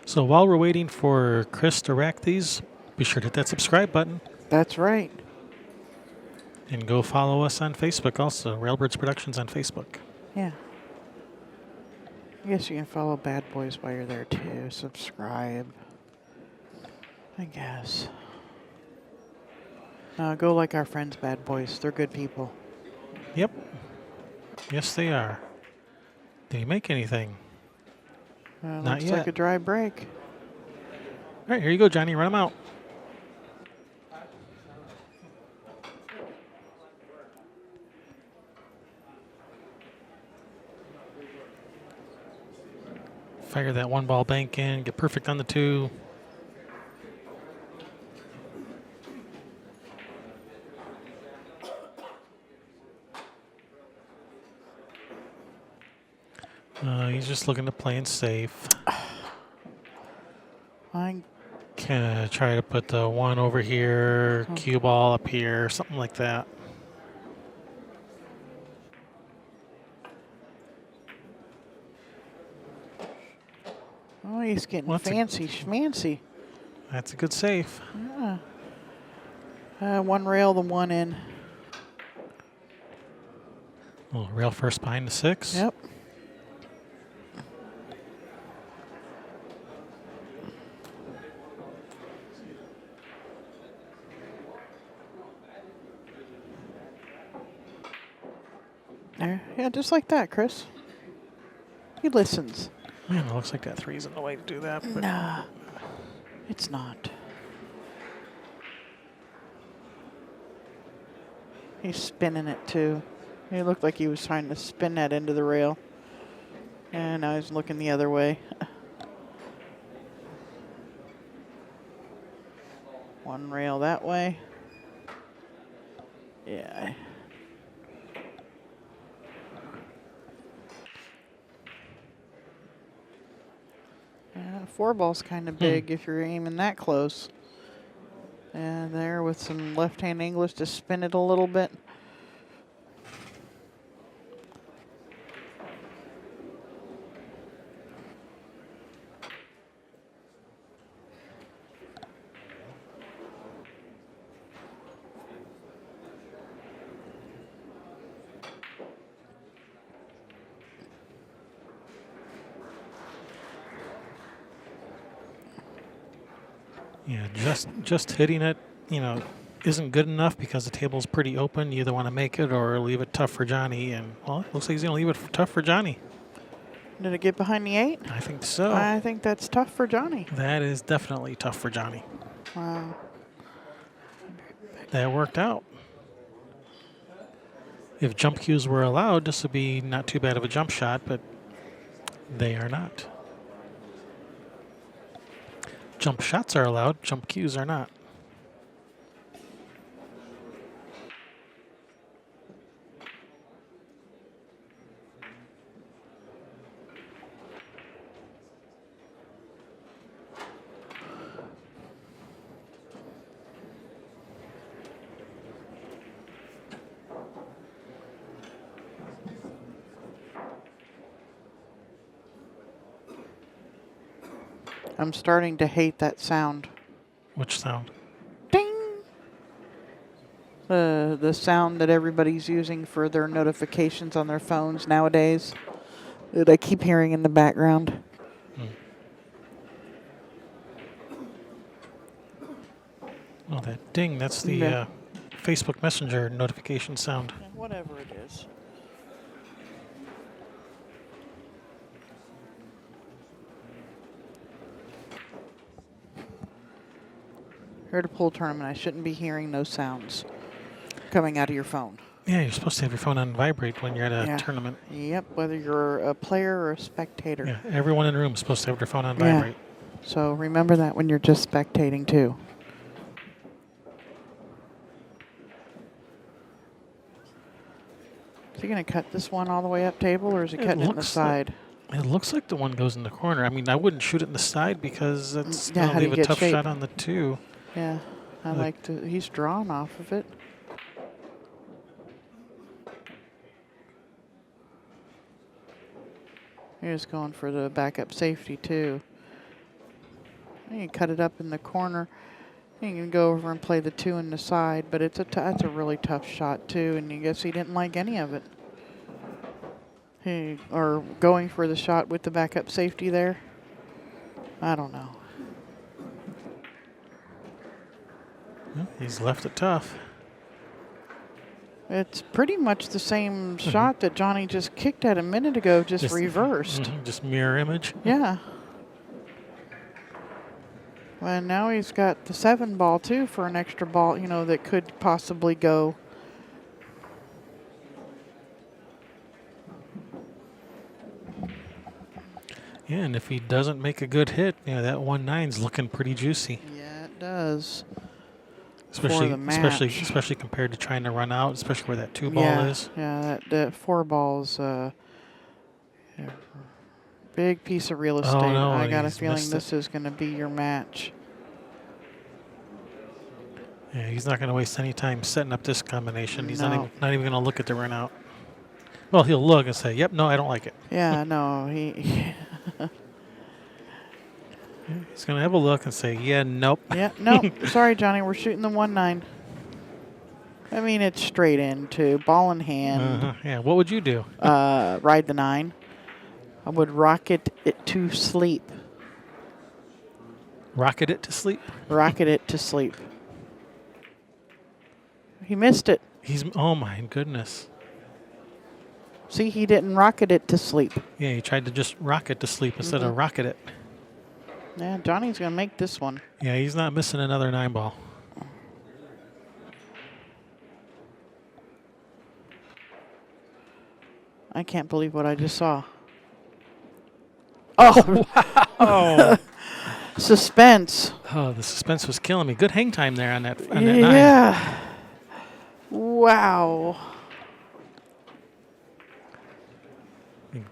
So while we're waiting for Chris to rack these, be sure to hit that subscribe button That's right. and go follow us on Facebook also, Railbirds Productions on Facebook. Yeah. I guess you can follow Bad Boys while you're there too. Subscribe. I guess. Go like our friends, Bad Boys. They're good people. Yep. Yes, they are. Did he make anything? Not Looks yet. like a dry break. All right, here you go, Johnny. Run them out. Fire that one ball bank in. Get perfect on the two. He's just looking to play it safe. I Can try to put the one over here, cue ball up here, something like that. Oh, he's getting Well, that's fancy schmancy. That's a good save. Yeah. One rail, the one in. Oh, rail first behind the six. Yep. There. Yeah, just like that, Chris. He listens. Man, it looks like that three isn't the way to do that. But Nah, it's not. He's spinning it too. It looked like he was trying to spin that into the rail. And now he's looking the other way. One rail that way. Yeah. Four ball's kind of big if you're aiming that close. And there with some left-hand English to spin it a little bit. yeah, just hitting it, isn't good enough because the table's pretty open. You either want to make it or leave it tough for Johnny. And, well, it looks like he's going to leave it tough for Johnny. Did it get behind the 8? I think so. I think that's tough for Johnny. That is definitely tough for Johnny. Wow. That worked out. If jump cues were allowed, this would be not too bad of a jump shot, but they are not. Jump shots are allowed, jump cues are not. I'm starting to hate that sound. Which sound? Ding! The sound that everybody's using for their notifications on their phones nowadays. That I keep hearing in the background. Oh, that ding. That's the Yeah. Facebook Messenger notification sound. Whatever it is. Here at a pool tournament, I shouldn't be hearing those sounds coming out of your phone. Yeah, you're supposed to have your phone on vibrate when you're at a tournament. Yep, whether you're a player or a spectator. Yeah, everyone in the room is supposed to have their phone on Yeah. vibrate. So remember that when you're just spectating too. Is he going to cut this one all the way up table, or is he cutting it in the side? It looks like the one goes in the corner. I mean, I wouldn't shoot it in the side because that's Yeah, going how to do you leave a get tough shape? shot on the 2. Yeah, I like to. He's drawn off of it. He's going for the backup safety too. You can cut it up in the corner. You can go over and play the 2 in the side, but that's a really tough shot too. And I guess he didn't like any of it. Or going for the shot with the backup safety there. I don't know. Well, he's left it tough. It's pretty much the same shot that Johnny just kicked at a minute ago, just reversed. Just mirror image. Yeah. Well, now he's got the 7 ball too for an extra ball, that could possibly go. Yeah, and if he doesn't make a good hit, that 1-9's looking pretty juicy. Yeah, it does. Especially compared to trying to run out, especially where that 2 ball is. Yeah, that 4 ball's big piece of real estate. Oh, no, I got a he's feeling missed this is going to be your match. Yeah, he's not going to waste any time setting up this combination. He's No. not even going to look at the run out. Well, he'll look and say, "Yep, no, I don't like it." Yeah, no, he. He's going to have a look and say, "Yeah, nope." Yeah, no, sorry, Johnny, we're shooting the 1-9. I mean, it's straight in too, ball in hand. Yeah, what would you do? Ride the 9. I would rocket it to sleep. Rocket it to sleep? Rocket it to sleep. He missed it. Oh my goodness. See, he didn't rocket it to sleep. Yeah, he tried to just rocket to sleep instead of rocket it. Yeah, Johnny's going to make this one. Yeah, he's not missing another 9 ball. I can't believe what I just saw. Oh, Oh, suspense. oh, the suspense was killing me. Good hang time there on that 9. Yeah. Wow.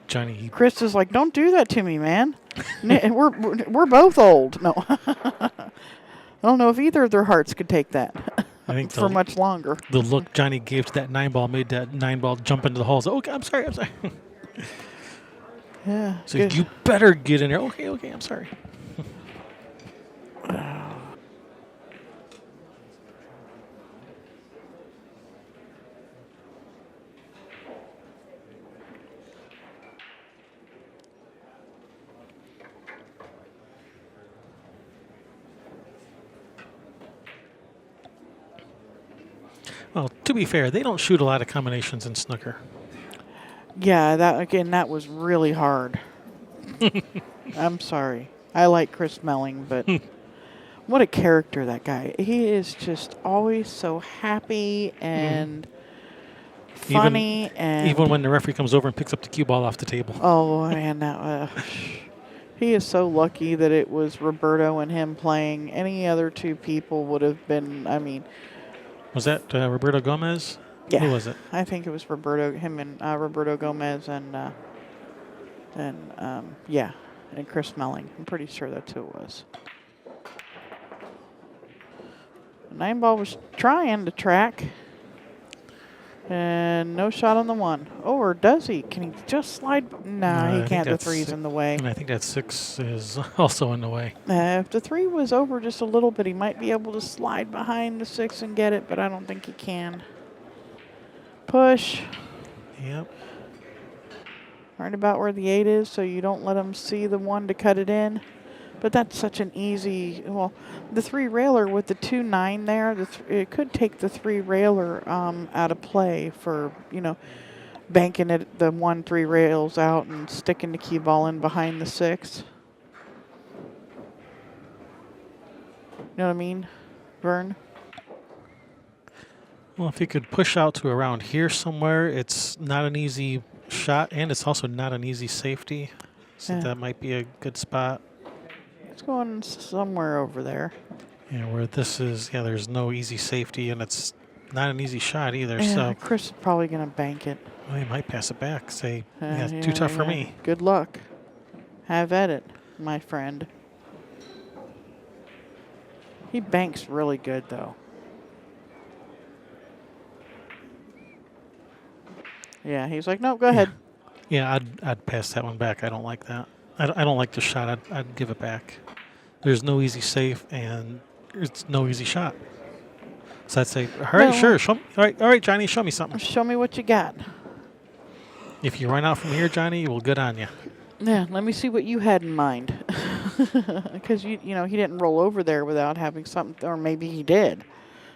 Johnny, Chris is like, don't do that to me, man. we're both old. No. I don't know if either of their hearts could take that I think for much longer. the look Johnny gave to that 9 ball made that 9 ball jump into the holes. Okay, I'm sorry. Yeah. So good. you better get in there. Okay, I'm sorry. Well, to be fair, they don't shoot a lot of combinations in snooker. Yeah, that was really hard. I'm sorry. I like Chris Melling, but what a character that guy. He is just always so happy and funny Even when the referee comes over and picks up the cue ball off the table. Oh man, he is so lucky that it was Roberto and him playing. Any other 2 people would have been. I mean, Was that Roberto Gomez? yeah, Who was it? I think it was him and Roberto Gomez and Chris Melling. I'm pretty sure that's who it was. 9 ball was trying to track. And no shot on the 1. Oh, or does he? Can he just slide? Nah, he I think can't. The that's 3's in the way. and I think that 6 is also in the way. If the 3 was over just a little bit, he might be able to slide behind the 6 and get it, but I don't think he can. Push. Yep. Right about where the 8 is, so you don't let him see the 1 to cut it in. But that's such an easy, well, the 3 railer with the 2-9 there, it could take the 3 railer out of play for, banking it, the 1-3 rails out and sticking the cue ball in behind the 6. You know what I mean, Vern? Well, if he could push out to around here somewhere, it's not an easy shot, and it's also not an easy safety. So Yeah. that might be a good spot. It's going somewhere over there. Yeah, where this is, there's no easy safety, and it's not an easy shot either. Yeah, So Chris is probably going to bank it. well, he might pass it back. Say, too tough for me. Good luck. Have at it, my friend. He banks really good, though. Yeah, he's like, nope, go ahead. Yeah, I'd pass that one back. I don't like that. I don't like the shot. I'd give it back. There's no easy safe, and it's no easy shot. So I'd say, all right, No. sure. Show me, all right, Johnny, show me something. Show me what you got. If you run out from here, Johnny, well, good on you. Yeah, let me see what you had in mind. Because, he didn't roll over there without having something, or maybe he did.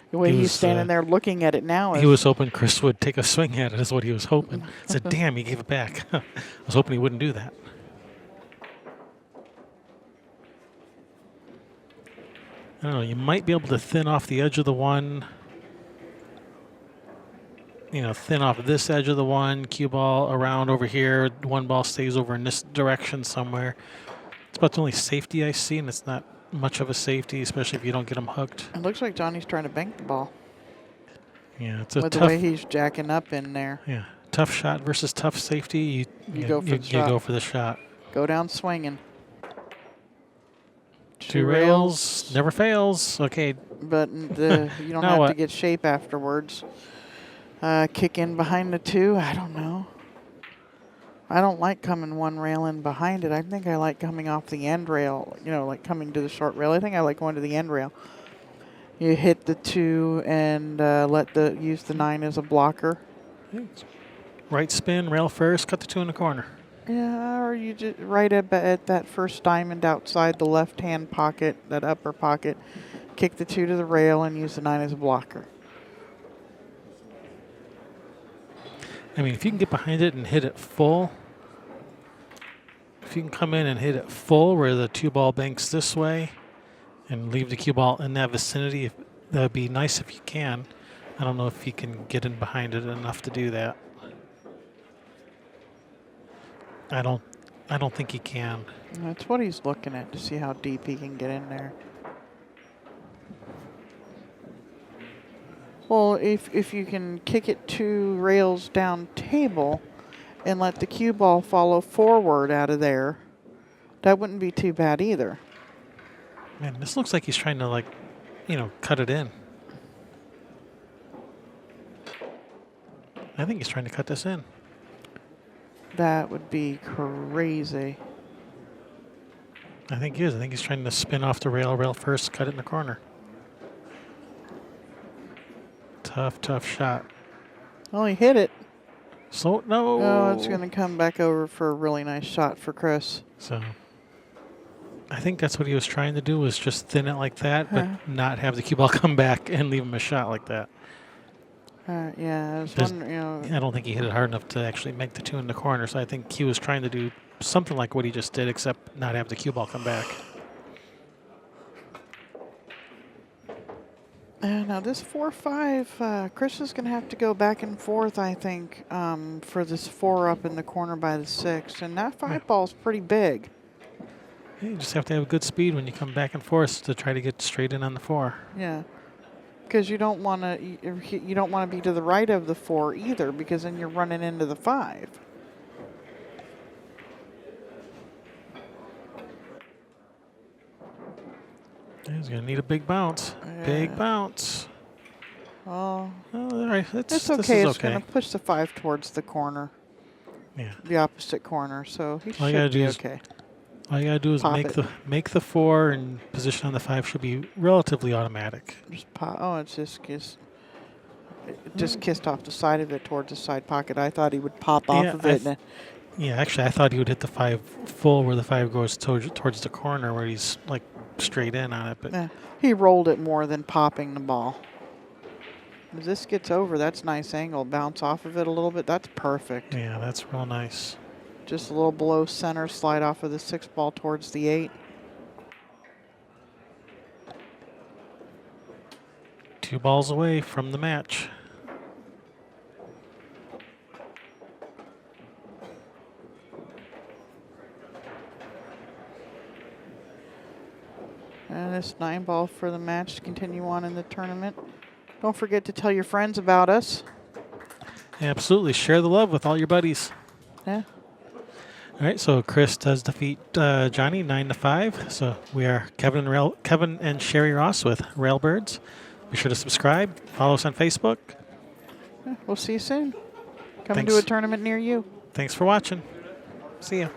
The way he's standing there looking at it now is... He was hoping Chris would take a swing at it, is what he was hoping. I said, damn, he gave it back. I was hoping he wouldn't do that. I don't know, you might be able to thin off the edge of the 1. Thin off this edge of the 1, cue ball around over here. 1 ball stays over in this direction somewhere. It's about the only safety I see, and it's not much of a safety, especially if you don't get them hooked. It looks like Johnny's trying to bank the ball. Yeah, it's a with tough... the way he's jacking up in there. Yeah, tough shot versus tough safety. You go for the shot. You go for the shot. Go down swinging. 2 rails, never fails. Okay. But you don't have to get shape afterwards. Kick in behind the 2, I don't know. I don't like coming 1 rail in behind it. I think I like coming off the end rail, like coming to the short rail. I think I like going to the end rail. You hit the 2 and use the 9 as a blocker. Right spin, rail first, cut the 2 in the corner. Yeah, or you just right at that first diamond outside the left-hand pocket, that upper pocket, kick the 2 to the rail and use the 9 as a blocker. I mean, if you can get behind it and hit it full, if you can come in and hit it full where the 2 ball banks this way and leave the cue ball in that vicinity, that would be nice if you can. I don't know if you can get in behind it enough to do that. I don't think he can. That's what he's looking at, to see how deep he can get in there. Well, if you can kick it 2 rails down table and let the cue ball follow forward out of there, that wouldn't be too bad either. Man, this looks like he's trying to, cut it in. I think he's trying to cut this in. That would be crazy. I think he is. I think he's trying to spin off the rail first, cut it in the corner. Tough shot. Oh, he hit it. So, no. Oh, it's going to come back over for a really nice shot for Chris. So, I think that's what he was trying to do, was just thin it like that, but not have the cue ball come back and leave him a shot like that. Yeah, I was wondering, I don't think he hit it hard enough to actually make the 2 in the corner, so I think he was trying to do something like what he just did, except not have the cue ball come back. Now this 4-5, Chris is going to have to go back and forth, I think, for this 4 up in the corner by the 6. And that 5 ball's pretty big. You just have to have good speed when you come back and forth to try to get straight in on the 4. Yeah, because you don't want to be to the right of the 4 either, because then you're running into the 5. He's going to need a big bounce. Big bounce. Oh, all right. it's This okay. is It's okay. going to push the 5 towards the corner, Yeah. the opposite corner, so he All you gotta should do be is okay. all you gotta do is Pop make it. the 4 and position on the 5 should be relatively automatic. Just pop. Oh, it's just it just kissed off the side of it towards the side pocket. I thought he would pop off Yeah, of it. And yeah. Actually, I thought he would hit the 5 full where the 5 goes towards the corner where he's like straight in on it. But he rolled it more than popping the ball. As this gets over, that's nice angle. Bounce off of it a little bit. That's perfect. yeah, that's real nice. Just a little below center, slide off of the 6 ball towards the 8. 2 balls away from the match. And it's 9 ball for the match to continue on in the tournament. Don't forget to tell your friends about us. Absolutely, share the love with all your buddies. Yeah. All right, so Chris does defeat Johnny 9-5. So we are Kevin and Sherry Ross with Railbirds. Be sure to subscribe, follow us on Facebook. We'll see you soon. Coming Thanks. to a tournament near you. Thanks for watching. See ya.